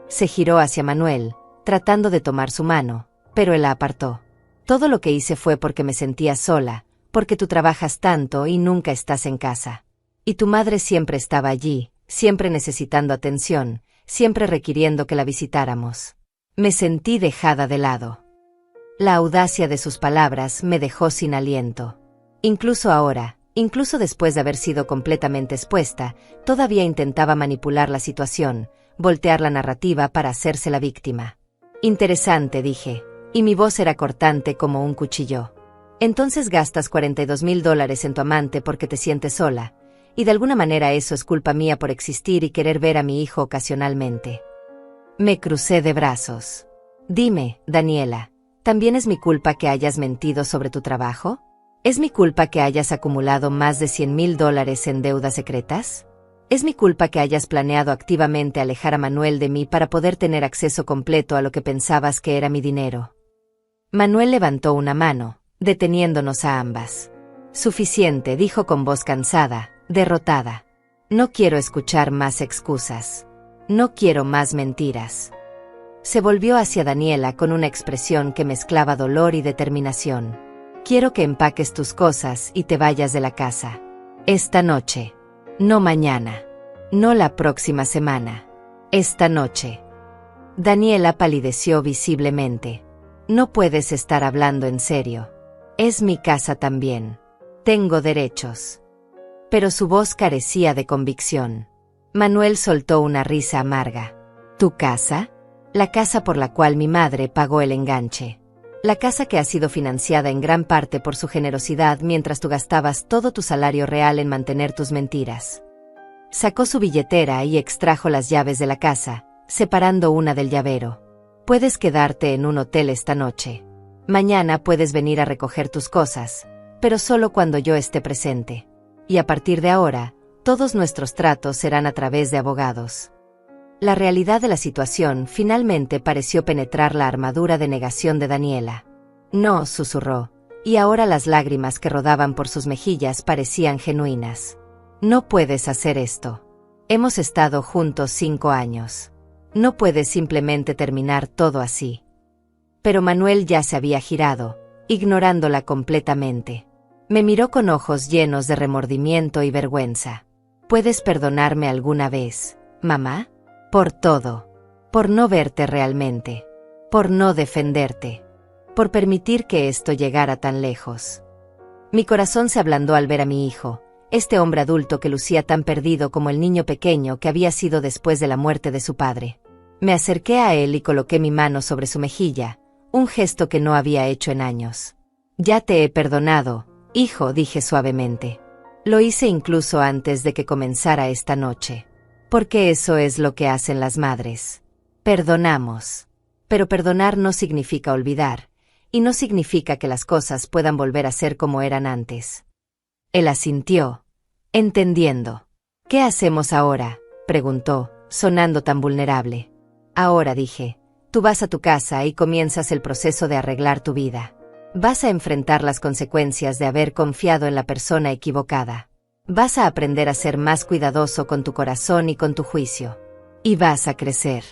Se giró hacia Manuel, tratando de tomar su mano, pero él la apartó. Todo lo que hice fue porque me sentía sola, porque tú trabajas tanto y nunca estás en casa. Y tu madre siempre estaba allí, siempre necesitando atención, siempre requiriendo que la visitáramos. Me sentí dejada de lado. La audacia de sus palabras me dejó sin aliento. Incluso ahora, incluso después de haber sido completamente expuesta, todavía intentaba manipular la situación, voltear la narrativa para hacerse la víctima. Interesante, dije, y mi voz era cortante como un cuchillo. Entonces gastas $42,000 en tu amante porque te sientes sola, y de alguna manera eso es culpa mía por existir y querer ver a mi hijo ocasionalmente. Me crucé de brazos. Dime, Daniela, ¿también es mi culpa que hayas mentido sobre tu trabajo? ¿Es mi culpa que hayas acumulado más de $100,000 en deudas secretas? ¿Es mi culpa que hayas planeado activamente alejar a Manuel de mí para poder tener acceso completo a lo que pensabas que era mi dinero? Manuel levantó una mano, deteniéndonos a ambas. Suficiente, dijo con voz cansada, derrotada. No quiero escuchar más excusas. No quiero más mentiras. Se volvió hacia Daniela con una expresión que mezclaba dolor y determinación. Quiero que empaques tus cosas y te vayas de la casa. Esta noche. No mañana. No la próxima semana. Esta noche. Daniela palideció visiblemente. No puedes estar hablando en serio. Es mi casa también. Tengo derechos. Pero su voz carecía de convicción. Manuel soltó una risa amarga. ¿Tu casa? La casa por la cual mi madre pagó el enganche. La casa que ha sido financiada en gran parte por su generosidad mientras tú gastabas todo tu salario real en mantener tus mentiras. Sacó su billetera y extrajo las llaves de la casa, separando una del llavero. Puedes quedarte en un hotel esta noche. Mañana puedes venir a recoger tus cosas, pero solo cuando yo esté presente. Y a partir de ahora, todos nuestros tratos serán a través de abogados. La realidad de la situación finalmente pareció penetrar la armadura de negación de Daniela. No, susurró, y ahora las lágrimas que rodaban por sus mejillas parecían genuinas. No puedes hacer esto. Hemos estado juntos 5 años. No puedes simplemente terminar todo así. Pero Manuel ya se había girado, ignorándola completamente. Me miró con ojos llenos de remordimiento y vergüenza. ¿Puedes perdonarme alguna vez, mamá? Por todo. Por no verte realmente. Por no defenderte. Por permitir que esto llegara tan lejos. Mi corazón se ablandó al ver a mi hijo, este hombre adulto que lucía tan perdido como el niño pequeño que había sido después de la muerte de su padre. Me acerqué a él y coloqué mi mano sobre su mejilla, un gesto que no había hecho en años. Ya te he perdonado, hijo, dije suavemente. Lo hice incluso antes de que comenzara esta noche. Porque eso es lo que hacen las madres. Perdonamos. Pero perdonar no significa olvidar, y no significa que las cosas puedan volver a ser como eran antes. Él asintió, entendiendo. ¿Qué hacemos ahora?, preguntó, sonando tan vulnerable. Ahora, dije, tú vas a tu casa y comienzas el proceso de arreglar tu vida. Vas a enfrentar las consecuencias de haber confiado en la persona equivocada. Vas a aprender a ser más cuidadoso con tu corazón y con tu juicio. Y vas a crecer.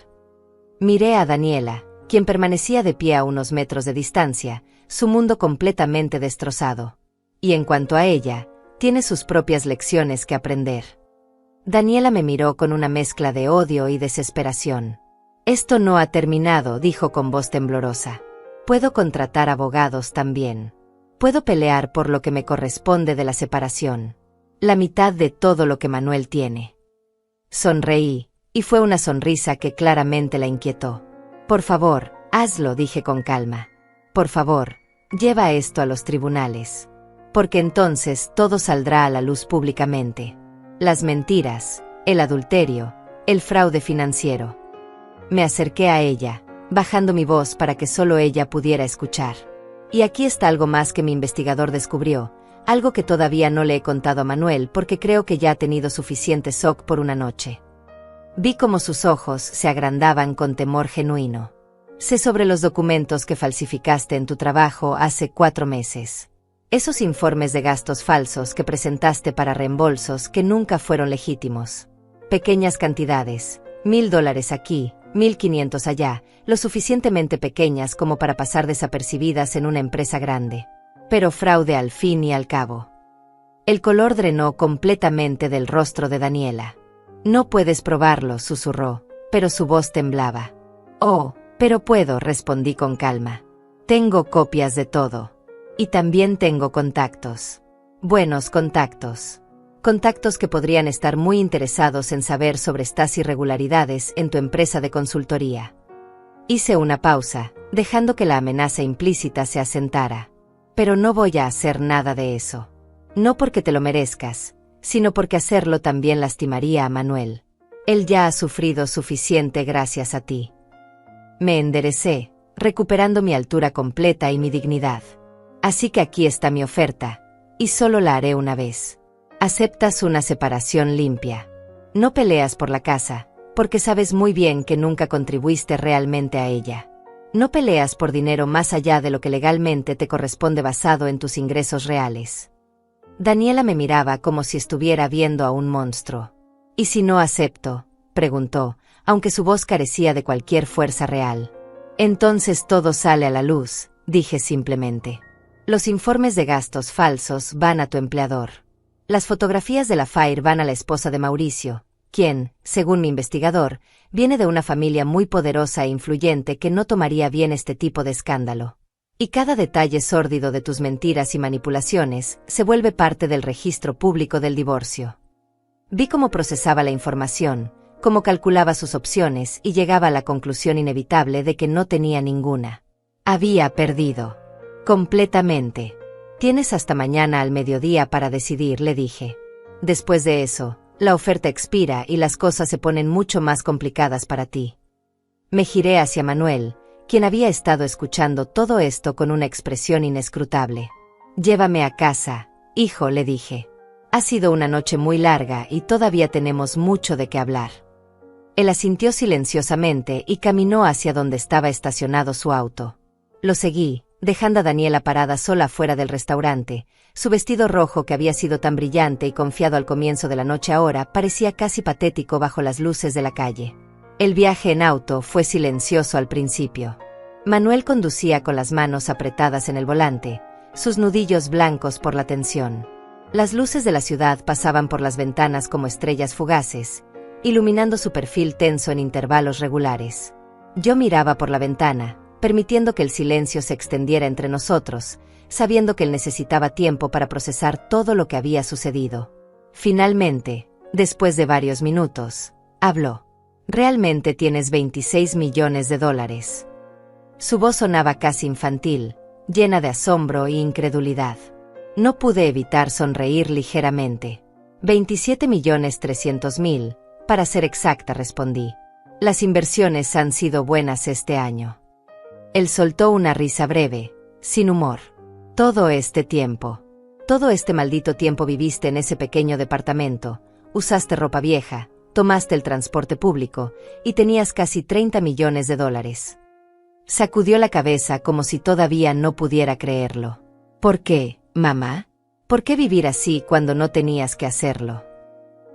Miré a Daniela, quien permanecía de pie a unos metros de distancia, su mundo completamente destrozado. Y en cuanto a ella, tiene sus propias lecciones que aprender. Daniela me miró con una mezcla de odio y desesperación. Esto no ha terminado, dijo con voz temblorosa. Puedo contratar abogados también. Puedo pelear por lo que me corresponde de la separación. La mitad de todo lo que Manuel tiene. Sonreí, y fue una sonrisa que claramente la inquietó. Por favor, hazlo, dije con calma. Por favor, lleva esto a los tribunales. Porque entonces todo saldrá a la luz públicamente. Las mentiras, el adulterio, el fraude financiero. Me acerqué a ella, bajando mi voz para que solo ella pudiera escuchar. Y aquí está algo más que mi investigador descubrió. Algo que todavía no le he contado a Manuel porque creo que ya ha tenido suficiente shock por una noche. Vi cómo sus ojos se agrandaban con temor genuino. Sé sobre los documentos que falsificaste en tu trabajo hace 4 meses. Esos informes de gastos falsos que presentaste para reembolsos que nunca fueron legítimos. Pequeñas cantidades, $1,000 aquí, 1,500 allá, lo suficientemente pequeñas como para pasar desapercibidas en una empresa grande. Pero fraude al fin y al cabo. El color drenó completamente del rostro de Daniela. No puedes probarlo, susurró, pero su voz temblaba. Oh, pero puedo, respondí con calma. Tengo copias de todo. Y también tengo contactos. Buenos contactos. Contactos que podrían estar muy interesados en saber sobre estas irregularidades en tu empresa de consultoría. Hice una pausa, dejando que la amenaza implícita se asentara. Pero no voy a hacer nada de eso. No porque te lo merezcas, sino porque hacerlo también lastimaría a Manuel. Él ya ha sufrido suficiente gracias a ti. Me enderecé, recuperando mi altura completa y mi dignidad. Así que aquí está mi oferta, y solo la haré una vez. Aceptas una separación limpia. No peleas por la casa, porque sabes muy bien que nunca contribuiste realmente a ella. No peleas por dinero más allá de lo que legalmente te corresponde basado en tus ingresos reales. Daniela me miraba como si estuviera viendo a un monstruo. ¿Y si no acepto?, preguntó, aunque su voz carecía de cualquier fuerza real. Entonces todo sale a la luz, dije simplemente. Los informes de gastos falsos van a tu empleador. Las fotografías de la FAIR van a la esposa de Mauricio, quien, según mi investigador, viene de una familia muy poderosa e influyente que no tomaría bien este tipo de escándalo. Y cada detalle sórdido de tus mentiras y manipulaciones se vuelve parte del registro público del divorcio. Vi cómo procesaba la información, cómo calculaba sus opciones y llegaba a la conclusión inevitable de que no tenía ninguna. Había perdido. Completamente. Tienes hasta mañana al mediodía para decidir, le dije. Después de eso, la oferta expira y las cosas se ponen mucho más complicadas para ti. Me giré hacia Manuel, quien había estado escuchando todo esto con una expresión inescrutable. Llévame a casa, hijo, le dije. Ha sido una noche muy larga y todavía tenemos mucho de qué hablar. Él asintió silenciosamente y caminó hacia donde estaba estacionado su auto. Lo seguí, dejando a Daniela parada sola fuera del restaurante. Su vestido rojo, que había sido tan brillante y confiado al comienzo de la noche, ahora parecía casi patético bajo las luces de la calle. El viaje en auto fue silencioso al principio. Manuel conducía con las manos apretadas en el volante, sus nudillos blancos por la tensión. Las luces de la ciudad pasaban por las ventanas como estrellas fugaces, iluminando su perfil tenso en intervalos regulares. Yo miraba por la ventana, permitiendo que el silencio se extendiera entre nosotros, sabiendo que él necesitaba tiempo para procesar todo lo que había sucedido. Finalmente, después de varios minutos, habló. «Realmente tienes $26 millones». Su voz sonaba casi infantil, llena de asombro e incredulidad. No pude evitar sonreír ligeramente. 27.300.000, para ser exacta, respondí. Las inversiones han sido buenas este año. Él soltó una risa breve, sin humor. Todo este maldito tiempo viviste en ese pequeño departamento, usaste ropa vieja, tomaste el transporte público, y tenías casi $30 millones. Sacudió la cabeza como si todavía no pudiera creerlo. ¿Por qué, mamá? ¿Por qué vivir así cuando no tenías que hacerlo?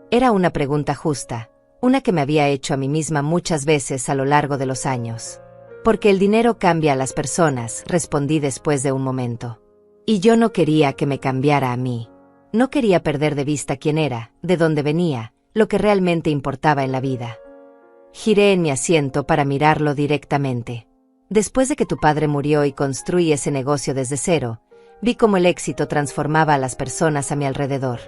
Era una pregunta justa, una que me había hecho a mí misma muchas veces a lo largo de los años. Porque el dinero cambia a las personas, respondí después de un momento. Y yo no quería que me cambiara a mí. No quería perder de vista quién era, de dónde venía, lo que realmente importaba en la vida. Giré en mi asiento para mirarlo directamente. Después de que tu padre murió y construí ese negocio desde cero, vi cómo el éxito transformaba a las personas a mi alrededor.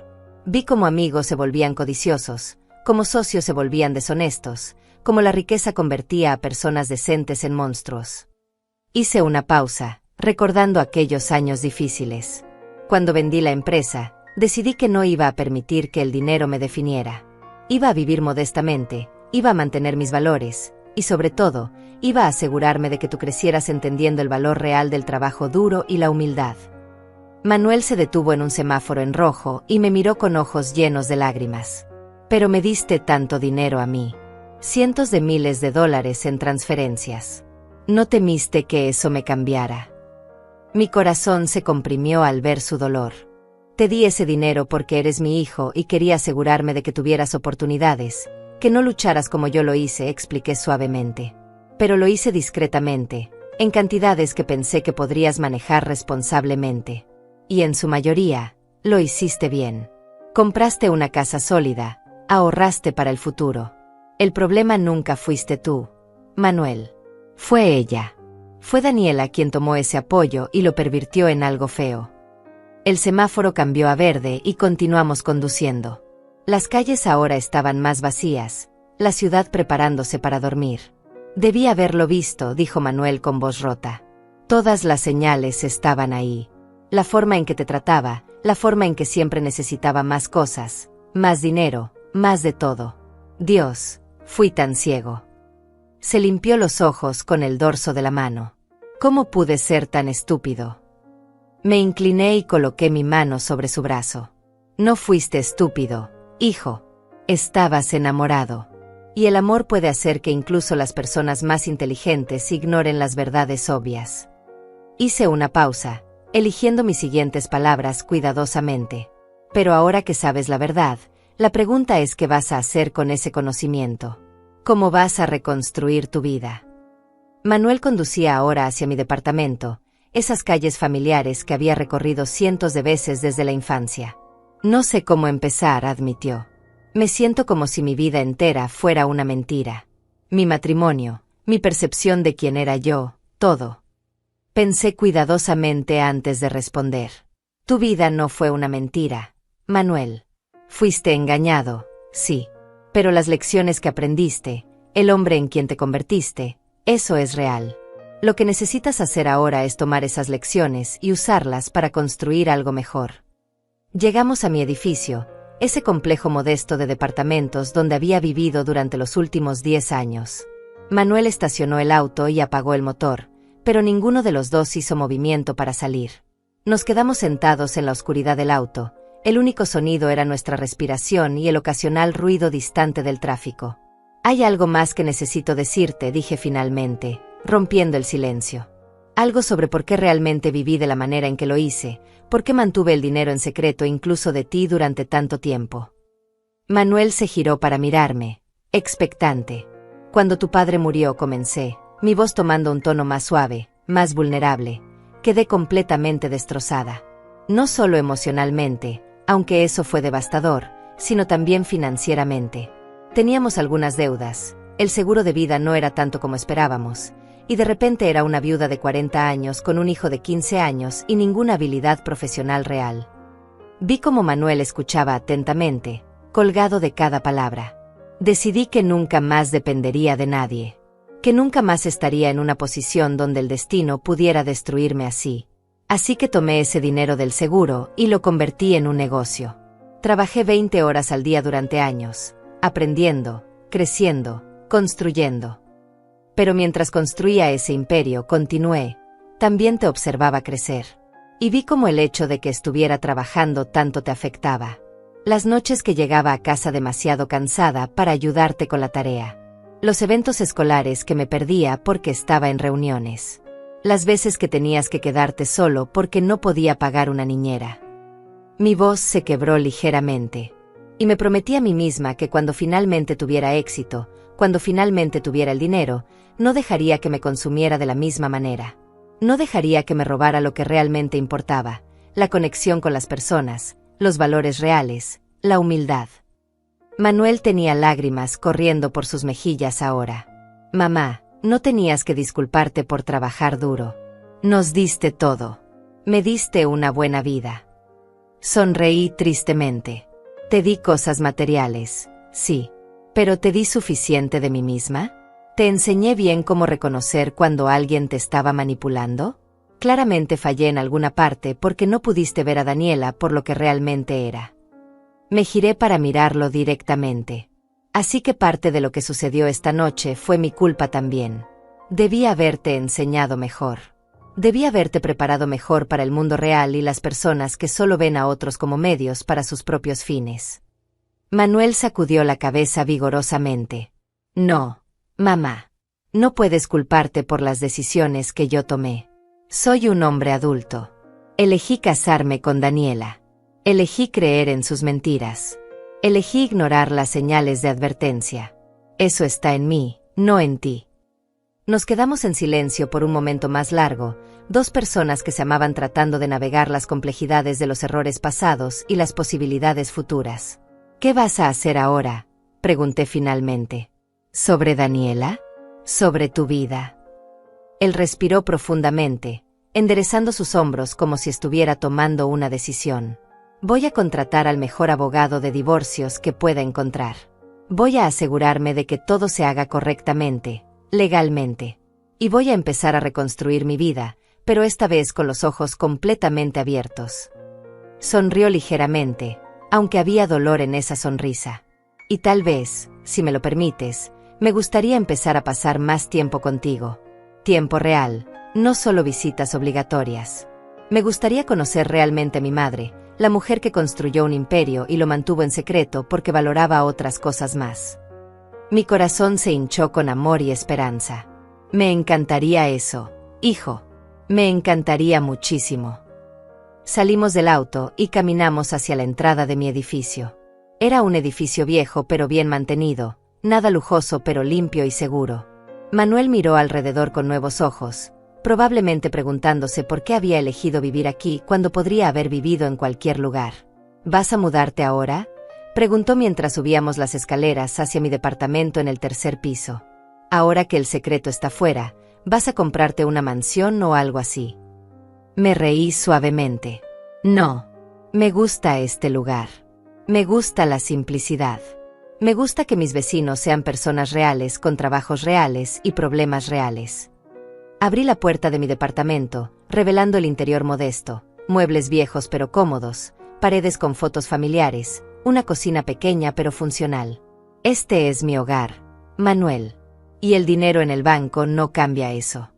Vi cómo amigos se volvían codiciosos, cómo socios se volvían deshonestos, cómo la riqueza convertía a personas decentes en monstruos. Hice una pausa, recordando aquellos años difíciles. Cuando vendí la empresa, decidí que no iba a permitir que el dinero me definiera. Iba a vivir modestamente, iba a mantener mis valores, y sobre todo, iba a asegurarme de que tú crecieras entendiendo el valor real del trabajo duro y la humildad. Manuel se detuvo en un semáforo en rojo y me miró con ojos llenos de lágrimas. Pero me diste tanto dinero a mí. Cientos de miles de dólares en transferencias. No temiste que eso me cambiara. Mi corazón se comprimió al ver su dolor. Te di ese dinero porque eres mi hijo y quería asegurarme de que tuvieras oportunidades, que no lucharas como yo lo hice, expliqué suavemente. Pero lo hice discretamente, en cantidades que pensé que podrías manejar responsablemente. Y en su mayoría, lo hiciste bien. Compraste una casa sólida, ahorraste para el futuro. El problema nunca fuiste tú, Manuel. Fue ella. Fue Daniela quien tomó ese apoyo y lo pervirtió en algo feo. El semáforo cambió a verde y continuamos conduciendo. Las calles ahora estaban más vacías, la ciudad preparándose para dormir. Debí haberlo visto, dijo Manuel con voz rota. Todas las señales estaban ahí. La forma en que te trataba, la forma en que siempre necesitaba más cosas, más dinero, más de todo. Dios, fui tan ciego. Se limpió los ojos con el dorso de la mano. ¿Cómo pude ser tan estúpido? Me incliné y coloqué mi mano sobre su brazo. No fuiste estúpido, hijo. Estabas enamorado. Y el amor puede hacer que incluso las personas más inteligentes ignoren las verdades obvias. Hice una pausa, eligiendo mis siguientes palabras cuidadosamente. Pero ahora que sabes la verdad, la pregunta es ¿qué vas a hacer con ese conocimiento? ¿Cómo vas a reconstruir tu vida? Manuel conducía ahora hacia mi departamento, esas calles familiares que había recorrido cientos de veces desde la infancia. No sé cómo empezar, admitió. Me siento como si mi vida entera fuera una mentira. Mi matrimonio, mi percepción de quién era yo, todo. Pensé cuidadosamente antes de responder. Tu vida no fue una mentira, Manuel. Fuiste engañado, sí. Pero las lecciones que aprendiste, el hombre en quien te convertiste, eso es real. Lo que necesitas hacer ahora es tomar esas lecciones y usarlas para construir algo mejor. Llegamos a mi edificio, ese complejo modesto de departamentos donde había vivido durante los últimos 10 años. Manuel estacionó el auto y apagó el motor, pero ninguno de los dos hizo movimiento para salir. Nos quedamos sentados en la oscuridad del auto. El único sonido era nuestra respiración y el ocasional ruido distante del tráfico. Hay algo más que necesito decirte, dije finalmente, rompiendo el silencio. Algo sobre por qué realmente viví de la manera en que lo hice, por qué mantuve el dinero en secreto incluso de ti durante tanto tiempo. Manuel se giró para mirarme, expectante. Cuando tu padre murió, comencé, mi voz tomando un tono más suave, más vulnerable. Quedé completamente destrozada. No solo emocionalmente, aunque eso fue devastador, sino también financieramente. Teníamos algunas deudas, el seguro de vida no era tanto como esperábamos, y de repente era una viuda de 40 años con un hijo de 15 años y ninguna habilidad profesional real. Vi cómo Manuel escuchaba atentamente, colgado de cada palabra. Decidí que nunca más dependería de nadie, que nunca más estaría en una posición donde el destino pudiera destruirme así. Así que tomé ese dinero del seguro y lo convertí en un negocio. Trabajé 20 horas al día durante años, aprendiendo, creciendo, construyendo. Pero mientras construía ese imperio, continué, también te observaba crecer. Y vi cómo el hecho de que estuviera trabajando tanto te afectaba. Las noches que llegaba a casa demasiado cansada para ayudarte con la tarea. Los eventos escolares que me perdía porque estaba en reuniones. Las veces que tenías que quedarte solo porque no podía pagar una niñera. Mi voz se quebró ligeramente. Y me prometí a mí misma que cuando finalmente tuviera éxito, cuando finalmente tuviera el dinero, no dejaría que me consumiera de la misma manera. No dejaría que me robara lo que realmente importaba, la conexión con las personas, los valores reales, la humildad. Manuel tenía lágrimas corriendo por sus mejillas ahora. Mamá, no tenías que disculparte por trabajar duro. Nos diste todo. Me diste una buena vida. Sonreí tristemente. Te di cosas materiales, sí. ¿Pero te di suficiente de mí misma? ¿Te enseñé bien cómo reconocer cuando alguien te estaba manipulando? Claramente fallé en alguna parte porque no pudiste ver a Daniela por lo que realmente era. Me giré para mirarlo directamente. Así que parte de lo que sucedió esta noche fue mi culpa también. Debí haberte enseñado mejor. Debí haberte preparado mejor para el mundo real y las personas que solo ven a otros como medios para sus propios fines. Manuel sacudió la cabeza vigorosamente. No, mamá. No puedes culparte por las decisiones que yo tomé. Soy un hombre adulto. Elegí casarme con Daniela. Elegí creer en sus mentiras. Elegí ignorar las señales de advertencia. Eso está en mí, no en ti. Nos quedamos en silencio por un momento más largo, dos personas que se amaban tratando de navegar las complejidades de los errores pasados y las posibilidades futuras. ¿Qué vas a hacer ahora?, pregunté finalmente. ¿Sobre Daniela? ¿Sobre tu vida? Él respiró profundamente, enderezando sus hombros como si estuviera tomando una decisión. Voy a contratar al mejor abogado de divorcios que pueda encontrar. Voy a asegurarme de que todo se haga correctamente, legalmente. Y voy a empezar a reconstruir mi vida, pero esta vez con los ojos completamente abiertos. Sonrió ligeramente, aunque había dolor en esa sonrisa. Y tal vez, si me lo permites, me gustaría empezar a pasar más tiempo contigo. Tiempo real, no solo visitas obligatorias. Me gustaría conocer realmente a mi madre, la mujer que construyó un imperio y lo mantuvo en secreto porque valoraba otras cosas más. Mi corazón se hinchó con amor y esperanza. Me encantaría eso, hijo. Me encantaría muchísimo. Salimos del auto y caminamos hacia la entrada de mi edificio. Era un edificio viejo pero bien mantenido, nada lujoso pero limpio y seguro. Manuel miró alrededor con nuevos ojos, probablemente preguntándose por qué había elegido vivir aquí cuando podría haber vivido en cualquier lugar. ¿Vas a mudarte ahora?, preguntó mientras subíamos las escaleras hacia mi departamento en el tercer piso. Ahora que el secreto está fuera, ¿vas a comprarte una mansión o algo así? Me reí suavemente. No. Me gusta este lugar. Me gusta la simplicidad. Me gusta que mis vecinos sean personas reales con trabajos reales y problemas reales. Abrí la puerta de mi departamento, revelando el interior modesto, muebles viejos pero cómodos, paredes con fotos familiares, una cocina pequeña pero funcional. Este es mi hogar, Manuel. Y el dinero en el banco no cambia eso.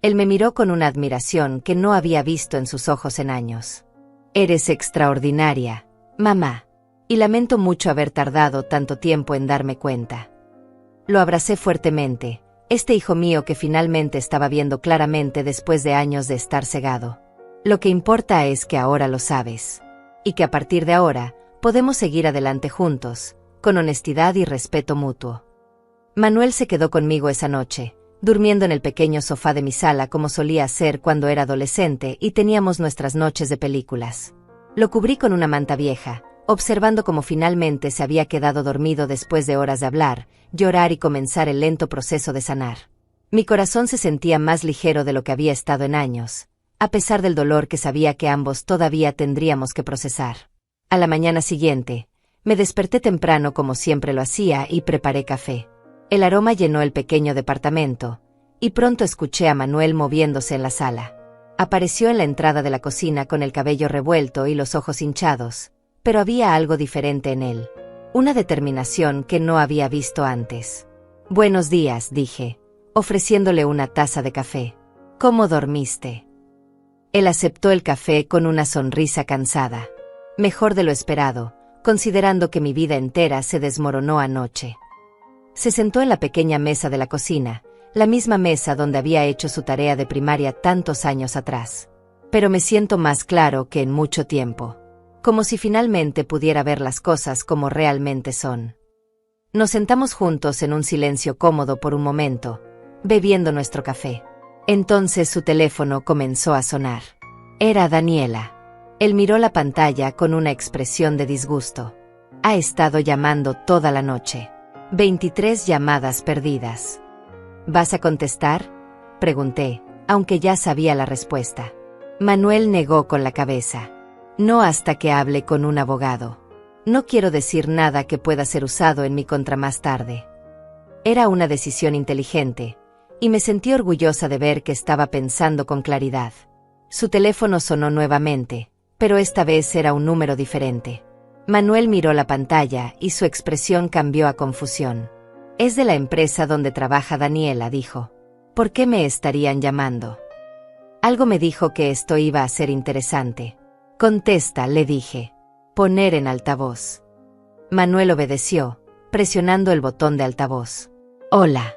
Él me miró con una admiración que no había visto en sus ojos en años. Eres extraordinaria, mamá. Y lamento mucho haber tardado tanto tiempo en darme cuenta. Lo abracé fuertemente, este hijo mío que finalmente estaba viendo claramente después de años de estar cegado. Lo que importa es que ahora lo sabes. Y que a partir de ahora, podemos seguir adelante juntos, con honestidad y respeto mutuo. Manuel se quedó conmigo esa noche, durmiendo en el pequeño sofá de mi sala como solía hacer cuando era adolescente y teníamos nuestras noches de películas. Lo cubrí con una manta vieja, observando cómo finalmente se había quedado dormido después de horas de hablar, llorar y comenzar el lento proceso de sanar. Mi corazón se sentía más ligero de lo que había estado en años, a pesar del dolor que sabía que ambos todavía tendríamos que procesar. A la mañana siguiente, me desperté temprano como siempre lo hacía y preparé café. El aroma llenó el pequeño departamento, y pronto escuché a Manuel moviéndose en la sala. Apareció en la entrada de la cocina con el cabello revuelto y los ojos hinchados, pero había algo diferente en él, una determinación que no había visto antes. Buenos días, dije, ofreciéndole una taza de café. ¿Cómo dormiste? Él aceptó el café con una sonrisa cansada. Mejor de lo esperado, considerando que mi vida entera se desmoronó anoche. Se sentó en la pequeña mesa de la cocina, la misma mesa donde había hecho su tarea de primaria tantos años atrás. Pero me siento más claro que en mucho tiempo. Como si finalmente pudiera ver las cosas como realmente son. Nos sentamos juntos en un silencio cómodo por un momento, bebiendo nuestro café. Entonces su teléfono comenzó a sonar. Era Daniela. Él miró la pantalla con una expresión de disgusto. Ha estado llamando toda la noche. 23 llamadas perdidas. ¿Vas a contestar?, pregunté, aunque ya sabía la respuesta. Manuel negó con la cabeza. No hasta que hable con un abogado. No quiero decir nada que pueda ser usado en mi contra más tarde. Era una decisión inteligente, y me sentí orgullosa de ver que estaba pensando con claridad. Su teléfono sonó nuevamente, pero esta vez era un número diferente. Manuel miró la pantalla y su expresión cambió a confusión. Es de la empresa donde trabaja Daniela, dijo. ¿Por qué me estarían llamando? Algo me dijo que esto iba a ser interesante. Contesta, le dije. Poner en altavoz. Manuel obedeció, presionando el botón de altavoz. Hola.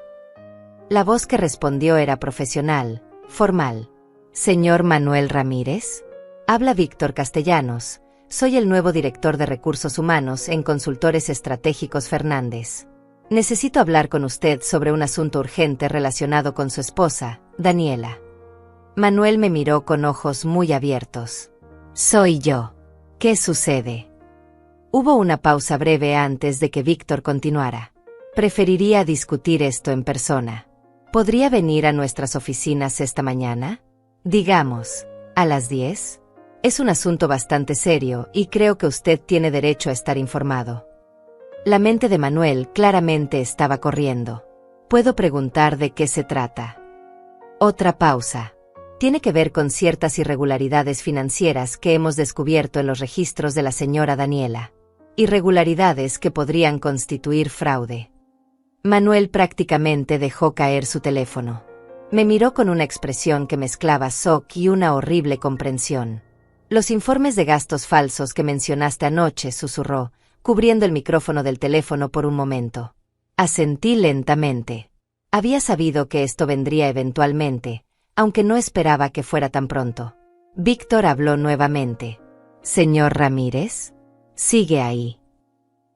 La voz que respondió era profesional, formal. Señor Manuel Ramírez. Habla Víctor Castellanos. Soy el nuevo director de Recursos Humanos en Consultores Estratégicos Fernández. Necesito hablar con usted sobre un asunto urgente relacionado con su esposa, Daniela. Manuel me miró con ojos muy abiertos. Soy yo. ¿Qué sucede? Hubo una pausa breve antes de que Víctor continuara. Preferiría discutir esto en persona. ¿Podría venir a nuestras oficinas esta mañana? Digamos, ¿a las 10? Es un asunto bastante serio y creo que usted tiene derecho a estar informado. La mente de Manuel claramente estaba corriendo. ¿Puedo preguntar de qué se trata? Otra pausa. Tiene que ver con ciertas irregularidades financieras que hemos descubierto en los registros de la señora Daniela. Irregularidades que podrían constituir fraude. Manuel prácticamente dejó caer su teléfono. Me miró con una expresión que mezclaba shock y una horrible comprensión. Los informes de gastos falsos que mencionaste anoche, susurró, cubriendo el micrófono del teléfono por un momento. Asentí lentamente. Había sabido que esto vendría eventualmente, aunque no esperaba que fuera tan pronto. Víctor habló nuevamente. «Señor Ramírez, sigue ahí».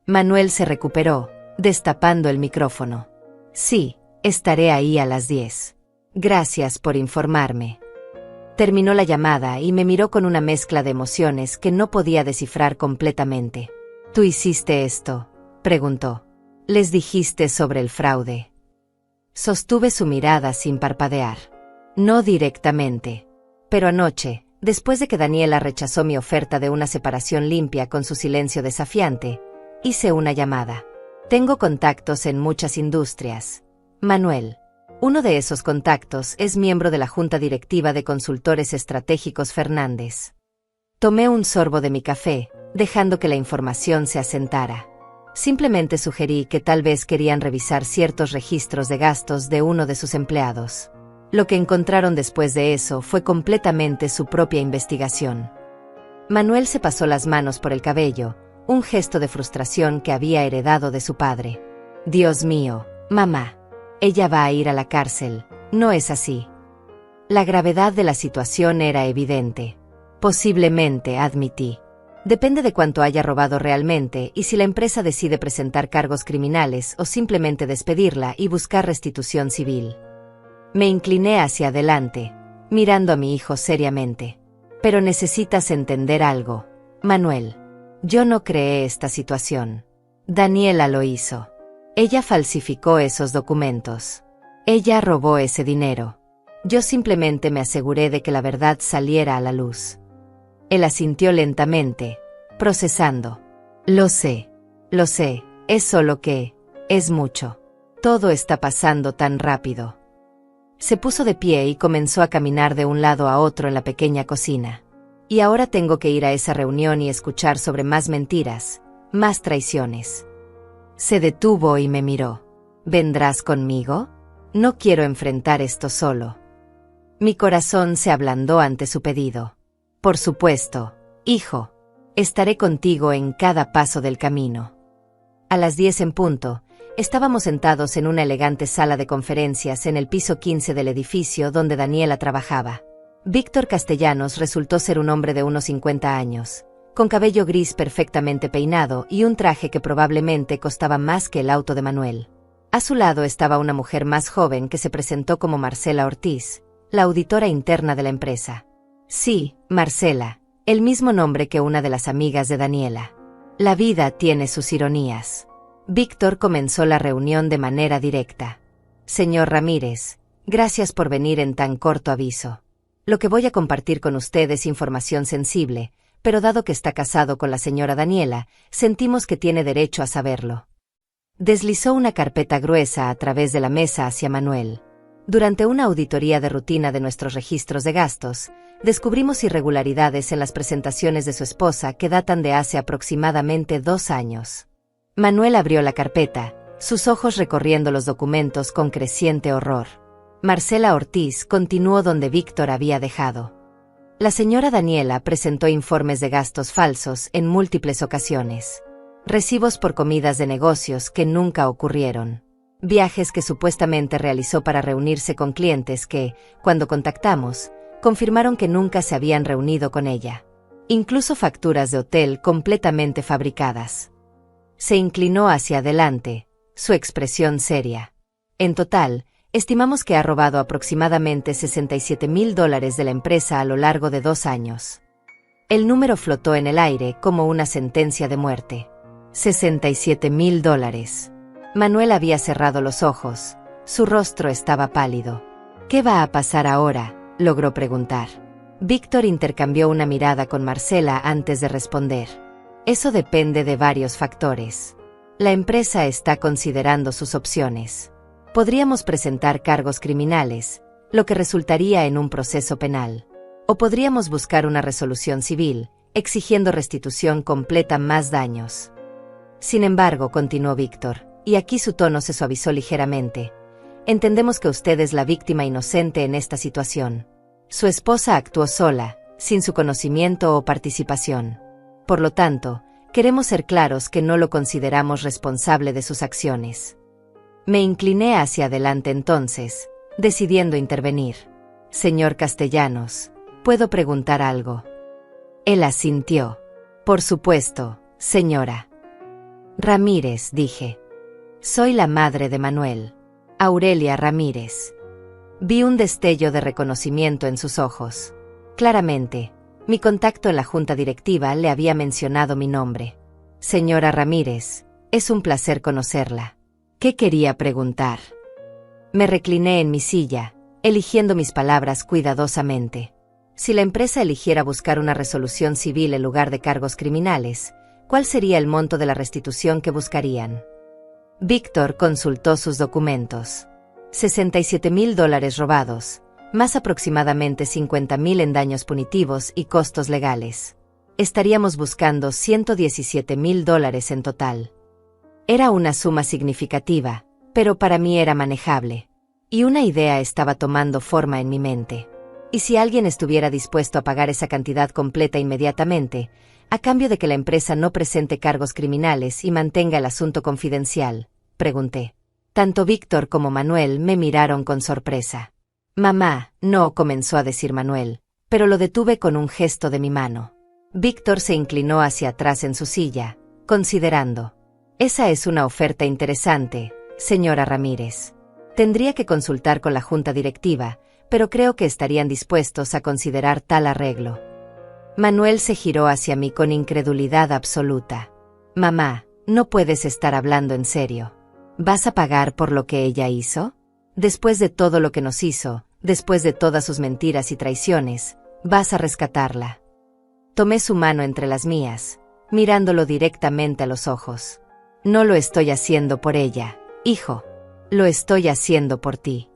Manuel se recuperó, destapando el micrófono. «Sí, estaré ahí a las 10. Gracias por informarme». Terminó la llamada y me miró con una mezcla de emociones que no podía descifrar completamente. «¿Tú hiciste esto?», preguntó. «¿Les dijiste sobre el fraude?». Sostuve su mirada sin parpadear. «No directamente. Pero anoche, después de que Daniela rechazó mi oferta de una separación limpia con su silencio desafiante, hice una llamada. Tengo contactos en muchas industrias. Manuel. Uno de esos contactos es miembro de la Junta Directiva de Consultores Estratégicos Fernández». Tomé un sorbo de mi café, dejando que la información se asentara. Simplemente sugerí que tal vez querían revisar ciertos registros de gastos de uno de sus empleados. Lo que encontraron después de eso fue completamente su propia investigación. Manuel se pasó las manos por el cabello, un gesto de frustración que había heredado de su padre. «Dios mío, mamá. Ella va a ir a la cárcel, ¿no es así?». La gravedad de la situación era evidente. «Posiblemente», admití. «Depende de cuánto haya robado realmente y si la empresa decide presentar cargos criminales o simplemente despedirla y buscar restitución civil». Me incliné hacia adelante, mirando a mi hijo seriamente. «Pero necesitas entender algo, Manuel. Yo no creé esta situación. Daniela lo hizo. Ella falsificó esos documentos. Ella robó ese dinero. Yo simplemente me aseguré de que la verdad saliera a la luz». Él asintió lentamente, procesando. Lo sé, es solo que, es mucho. Todo está pasando tan rápido». Se puso de pie y comenzó a caminar de un lado a otro en la pequeña cocina. «Y ahora tengo que ir a esa reunión y escuchar sobre más mentiras, más traiciones». Se detuvo y me miró. «¿Vendrás conmigo? No quiero enfrentar esto solo». Mi corazón se ablandó ante su pedido. «Por supuesto, hijo. Estaré contigo en cada paso del camino». A las 10 en punto, estábamos sentados en una elegante sala de conferencias en el piso 15 del edificio donde Daniela trabajaba. Víctor Castellanos resultó ser un hombre de unos 50 años, con cabello gris perfectamente peinado y un traje que probablemente costaba más que el auto de Manuel. A su lado estaba una mujer más joven que se presentó como Marcela Ortiz, la auditora interna de la empresa. Sí, Marcela, el mismo nombre que una de las amigas de Daniela. La vida tiene sus ironías. Víctor comenzó la reunión de manera directa. «Señor Ramírez, gracias por venir en tan corto aviso. Lo que voy a compartir con usted es información sensible, pero dado que está casado con la señora Daniela, sentimos que tiene derecho a saberlo». Deslizó una carpeta gruesa a través de la mesa hacia Manuel. «Durante una auditoría de rutina de nuestros registros de gastos, descubrimos irregularidades en las presentaciones de su esposa que datan de hace aproximadamente 2 años». Manuel abrió la carpeta, sus ojos recorriendo los documentos con creciente horror. Marcela Ortiz continuó donde Víctor había dejado. La señora Daniela presentó informes de gastos falsos en múltiples ocasiones. Recibos por comidas de negocios que nunca ocurrieron. Viajes que supuestamente realizó para reunirse con clientes que, cuando contactamos, confirmaron que nunca se habían reunido con ella. Incluso facturas de hotel completamente fabricadas. Se inclinó hacia adelante, su expresión seria. «En total, estimamos que ha robado aproximadamente $67,000 de la empresa a lo largo de 2 años». El número flotó en el aire como una sentencia de muerte. $67,000. Manuel había cerrado los ojos, su rostro estaba pálido. «¿Qué va a pasar ahora?», logró preguntar. Víctor intercambió una mirada con Marcela antes de responder. Eso depende de varios factores. La empresa está considerando sus opciones. Podríamos presentar cargos criminales, lo que resultaría en un proceso penal. O podríamos buscar una resolución civil, exigiendo restitución completa más daños. Sin embargo, continuó Víctor, y aquí su tono se suavizó ligeramente, entendemos que usted es la víctima inocente en esta situación. Su esposa actuó sola, sin su conocimiento o participación. Por lo tanto, queremos ser claros que no lo consideramos responsable de sus acciones. Me incliné hacia adelante entonces, decidiendo intervenir. Señor Castellanos, ¿puedo preguntar algo? Él asintió. Por supuesto, señora. Ramírez, dije. Soy la madre de Manuel. Aurelia Ramírez. Vi un destello de reconocimiento en sus ojos. Claramente, mi contacto en la junta directiva le había mencionado mi nombre. Señora Ramírez, es un placer conocerla. ¿Qué quería preguntar? Me recliné en mi silla, eligiendo mis palabras cuidadosamente. Si la empresa eligiera buscar una resolución civil en lugar de cargos criminales, ¿cuál sería el monto de la restitución que buscarían? Víctor consultó sus documentos. $67,000 robados, más aproximadamente 50,000 en daños punitivos y costos legales. Estaríamos buscando $117,000 en total. Era una suma significativa, pero para mí era manejable. Y una idea estaba tomando forma en mi mente. ¿Y si alguien estuviera dispuesto a pagar esa cantidad completa inmediatamente, a cambio de que la empresa no presente cargos criminales y mantenga el asunto confidencial? Pregunté. Tanto Víctor como Manuel me miraron con sorpresa. Mamá, no, comenzó a decir Manuel, pero lo detuve con un gesto de mi mano. Víctor se inclinó hacia atrás en su silla, considerando. Esa es una oferta interesante, señora Ramírez. Tendría que consultar con la junta directiva, pero creo que estarían dispuestos a considerar tal arreglo. Manuel se giró hacia mí con incredulidad absoluta. Mamá, no puedes estar hablando en serio. ¿Vas a pagar por lo que ella hizo? Después de todo lo que nos hizo, después de todas sus mentiras y traiciones, vas a rescatarla. Tomé su mano entre las mías, mirándolo directamente a los ojos. No lo estoy haciendo por ella, hijo. Lo estoy haciendo por ti.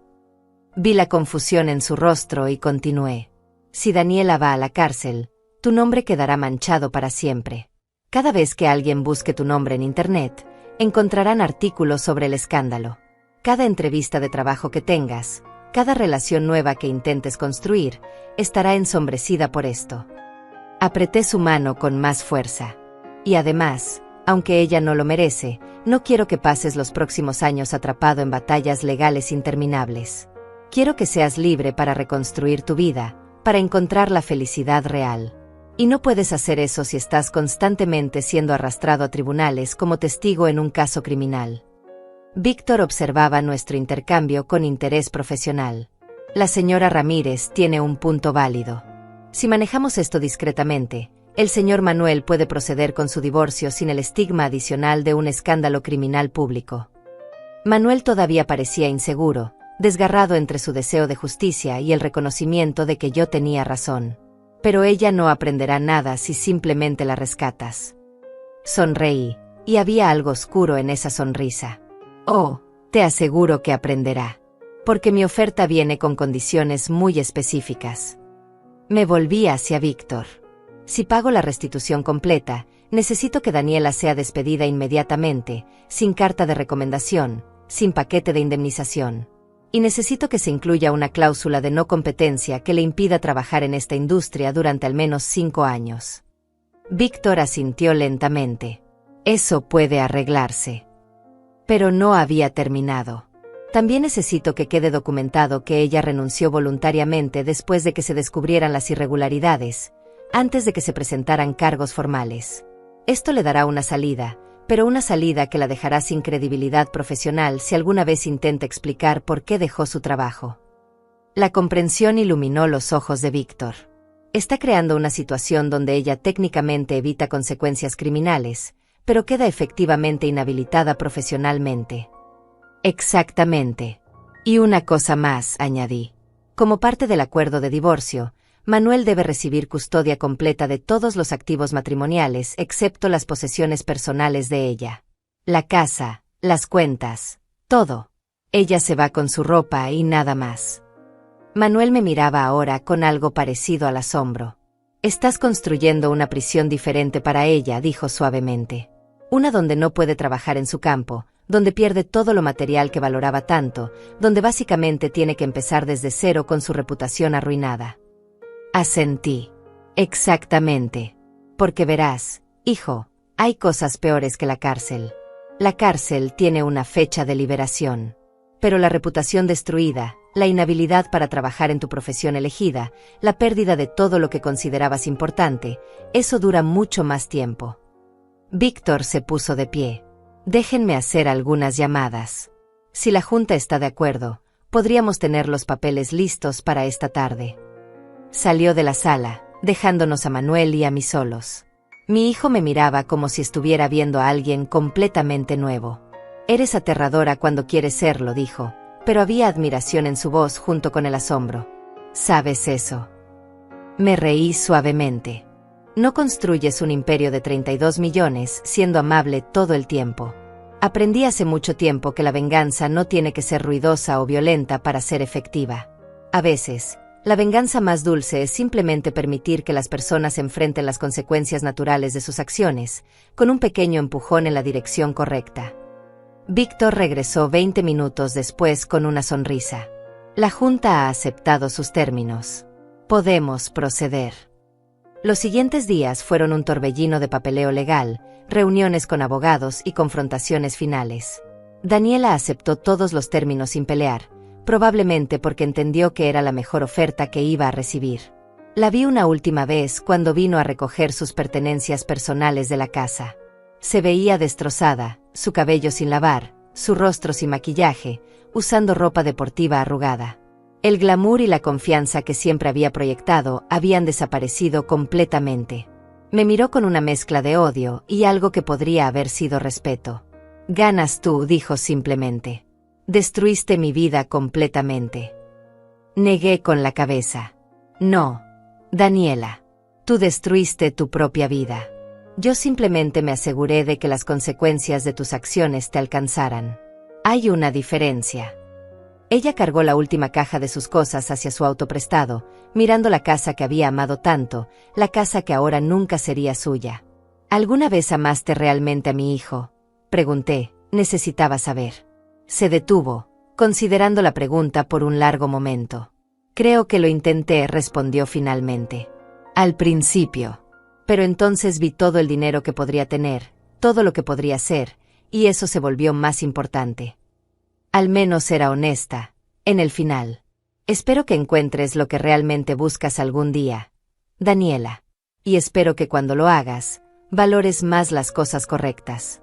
Vi la confusión en su rostro y continué. Si Daniela va a la cárcel, tu nombre quedará manchado para siempre. Cada vez que alguien busque tu nombre en Internet, encontrarán artículos sobre el escándalo. Cada entrevista de trabajo que tengas, cada relación nueva que intentes construir, estará ensombrecida por esto. Apreté su mano con más fuerza. Y además, aunque ella no lo merece, no quiero que pases los próximos años atrapado en batallas legales interminables. Quiero que seas libre para reconstruir tu vida, para encontrar la felicidad real. Y no puedes hacer eso si estás constantemente siendo arrastrado a tribunales como testigo en un caso criminal. Víctor observaba nuestro intercambio con interés profesional. La señora Ramírez tiene un punto válido. Si manejamos esto discretamente, el señor Manuel puede proceder con su divorcio sin el estigma adicional de un escándalo criminal público. Manuel todavía parecía inseguro, desgarrado entre su deseo de justicia y el reconocimiento de que yo tenía razón. Pero ella no aprenderá nada si simplemente la rescatas. Sonreí, y había algo oscuro en esa sonrisa. Oh, te aseguro que aprenderá. Porque mi oferta viene con condiciones muy específicas. Me volví hacia Víctor. Si pago la restitución completa, necesito que Daniela sea despedida inmediatamente, sin carta de recomendación, sin paquete de indemnización. Y necesito que se incluya una cláusula de no competencia que le impida trabajar en esta industria durante al menos 5 años. Víctor asintió lentamente. Eso puede arreglarse. Pero no había terminado. También necesito que quede documentado que ella renunció voluntariamente después de que se descubrieran las irregularidades, antes de que se presentaran cargos formales. Esto le dará una salida, pero una salida que la dejará sin credibilidad profesional si alguna vez intenta explicar por qué dejó su trabajo. La comprensión iluminó los ojos de Víctor. Está creando una situación donde ella técnicamente evita consecuencias criminales, pero queda efectivamente inhabilitada profesionalmente. Exactamente. Y una cosa más, añadí. Como parte del acuerdo de divorcio, Manuel debe recibir custodia completa de todos los activos matrimoniales excepto las posesiones personales de ella. La casa, las cuentas, todo. Ella se va con su ropa y nada más. Manuel me miraba ahora con algo parecido al asombro. Estás construyendo una prisión diferente para ella, dijo suavemente. Una donde no puede trabajar en su campo, donde pierde todo lo material que valoraba tanto, donde básicamente tiene que empezar desde cero con su reputación arruinada. Asentí. Exactamente. Porque verás, hijo, hay cosas peores que la cárcel. La cárcel tiene una fecha de liberación. Pero la reputación destruida, la inhabilidad para trabajar en tu profesión elegida, la pérdida de todo lo que considerabas importante, eso dura mucho más tiempo. Víctor se puso de pie. Déjenme hacer algunas llamadas. Si la Junta está de acuerdo, podríamos tener los papeles listos para esta tarde. Salió de la sala, dejándonos a Manuel y a mí solos. Mi hijo me miraba como si estuviera viendo a alguien completamente nuevo. Eres aterradora cuando quieres serlo, dijo, pero había admiración en su voz junto con el asombro. ¿Sabes eso? Me reí suavemente. No construyes un imperio de 32 millones siendo amable todo el tiempo. Aprendí hace mucho tiempo que la venganza no tiene que ser ruidosa o violenta para ser efectiva. A veces, la venganza más dulce es simplemente permitir que las personas enfrenten las consecuencias naturales de sus acciones, con un pequeño empujón en la dirección correcta. Víctor regresó 20 minutos después con una sonrisa. La Junta ha aceptado sus términos. Podemos proceder. Los siguientes días fueron un torbellino de papeleo legal, reuniones con abogados y confrontaciones finales. Daniela aceptó todos los términos sin pelear, probablemente porque entendió que era la mejor oferta que iba a recibir. La vi una última vez cuando vino a recoger sus pertenencias personales de la casa. Se veía destrozada, su cabello sin lavar, su rostro sin maquillaje, usando ropa deportiva arrugada. El glamour y la confianza que siempre había proyectado habían desaparecido completamente. Me miró con una mezcla de odio y algo que podría haber sido respeto. Ganas tú, dijo simplemente. Destruiste mi vida completamente. Negué con la cabeza. No, Daniela. Tú destruiste tu propia vida. Yo simplemente me aseguré de que las consecuencias de tus acciones te alcanzaran. Hay una diferencia. Ella cargó la última caja de sus cosas hacia su auto prestado, mirando la casa que había amado tanto, la casa que ahora nunca sería suya. ¿Alguna vez amaste realmente a mi hijo? Pregunté, necesitaba saber. Se detuvo, considerando la pregunta por un largo momento. Creo que lo intenté, respondió finalmente. Al principio. Pero entonces vi todo el dinero que podría tener, todo lo que podría ser, y eso se volvió más importante. Al menos era honesta, en el final. Espero que encuentres lo que realmente buscas algún día, Daniela. Y espero que cuando lo hagas, valores más las cosas correctas.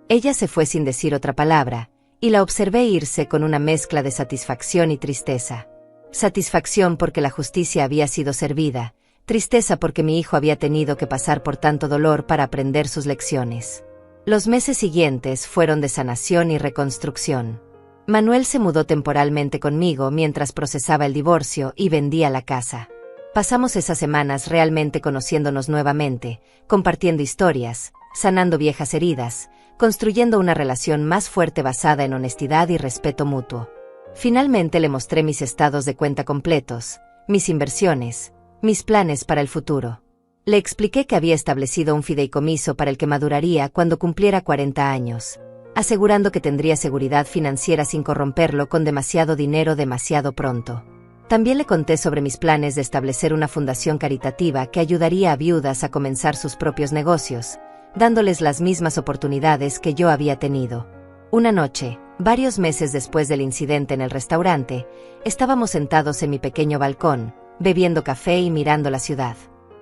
Ella se fue sin decir otra palabra, y la observé irse con una mezcla de satisfacción y tristeza. Satisfacción porque la justicia había sido servida, tristeza porque mi hijo había tenido que pasar por tanto dolor para aprender sus lecciones. Los meses siguientes fueron de sanación y reconstrucción. Manuel se mudó temporalmente conmigo mientras procesaba el divorcio y vendía la casa. Pasamos esas semanas realmente conociéndonos nuevamente, compartiendo historias, sanando viejas heridas, construyendo una relación más fuerte basada en honestidad y respeto mutuo. Finalmente le mostré mis estados de cuenta completos, mis inversiones, mis planes para el futuro. Le expliqué que había establecido un fideicomiso para el que maduraría cuando cumpliera 40 años, asegurando que tendría seguridad financiera sin corromperlo con demasiado dinero demasiado pronto. También le conté sobre mis planes de establecer una fundación caritativa que ayudaría a viudas a comenzar sus propios negocios, dándoles las mismas oportunidades que yo había tenido. Una noche, varios meses después del incidente en el restaurante, estábamos sentados en mi pequeño balcón, bebiendo café y mirando la ciudad.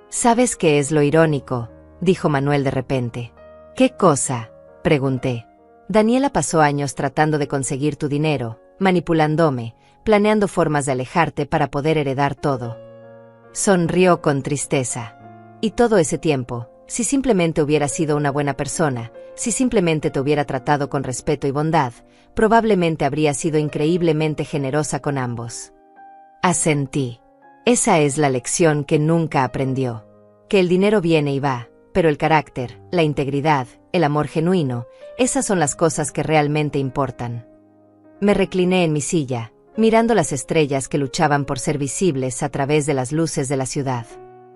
¿Sabes qué es lo irónico?, dijo Manuel de repente. ¿Qué cosa?, pregunté. Daniela pasó años tratando de conseguir tu dinero, manipulándome, planeando formas de alejarte para poder heredar todo. Sonrió con tristeza. Y todo ese tiempo, si simplemente hubiera sido una buena persona, si simplemente te hubiera tratado con respeto y bondad, probablemente habría sido increíblemente generosa con ambos. Asentí. Esa es la lección que nunca aprendió. Que el dinero viene y va, pero el carácter, la integridad, el amor genuino, esas son las cosas que realmente importan. Me recliné en mi silla, mirando las estrellas que luchaban por ser visibles a través de las luces de la ciudad.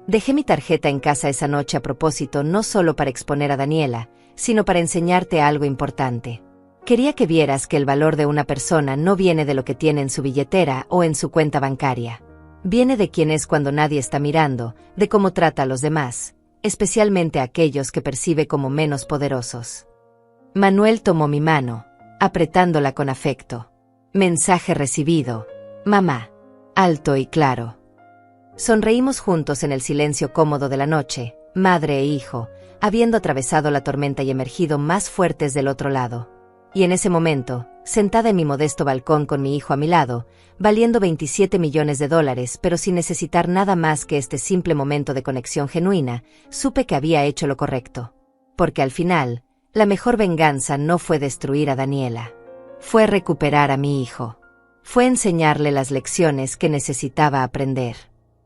Dejé mi tarjeta en casa esa noche a propósito, no solo para exponer a Daniela, sino para enseñarte algo importante. Quería que vieras que el valor de una persona no viene de lo que tiene en su billetera o en su cuenta bancaria. Viene de quién es cuando nadie está mirando, de cómo trata a los demás, especialmente a aquellos que percibe como menos poderosos. Manuel tomó mi mano, apretándola con afecto. Mensaje recibido. Mamá. Alto y claro. Sonreímos juntos en el silencio cómodo de la noche, madre e hijo, habiendo atravesado la tormenta y emergido más fuertes del otro lado. Y en ese momento, sentada en mi modesto balcón con mi hijo a mi lado, valiendo $27 millones, pero sin necesitar nada más que este simple momento de conexión genuina, supe que había hecho lo correcto. Porque al final, la mejor venganza no fue destruir a Daniela. Fue recuperar a mi hijo. Fue enseñarle las lecciones que necesitaba aprender.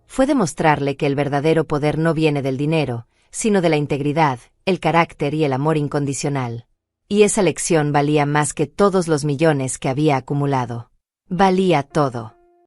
Fue demostrarle que el verdadero poder no viene del dinero, sino de la integridad, el carácter y el amor incondicional. Y esa lección valía más que todos los millones que había acumulado. Valía todo.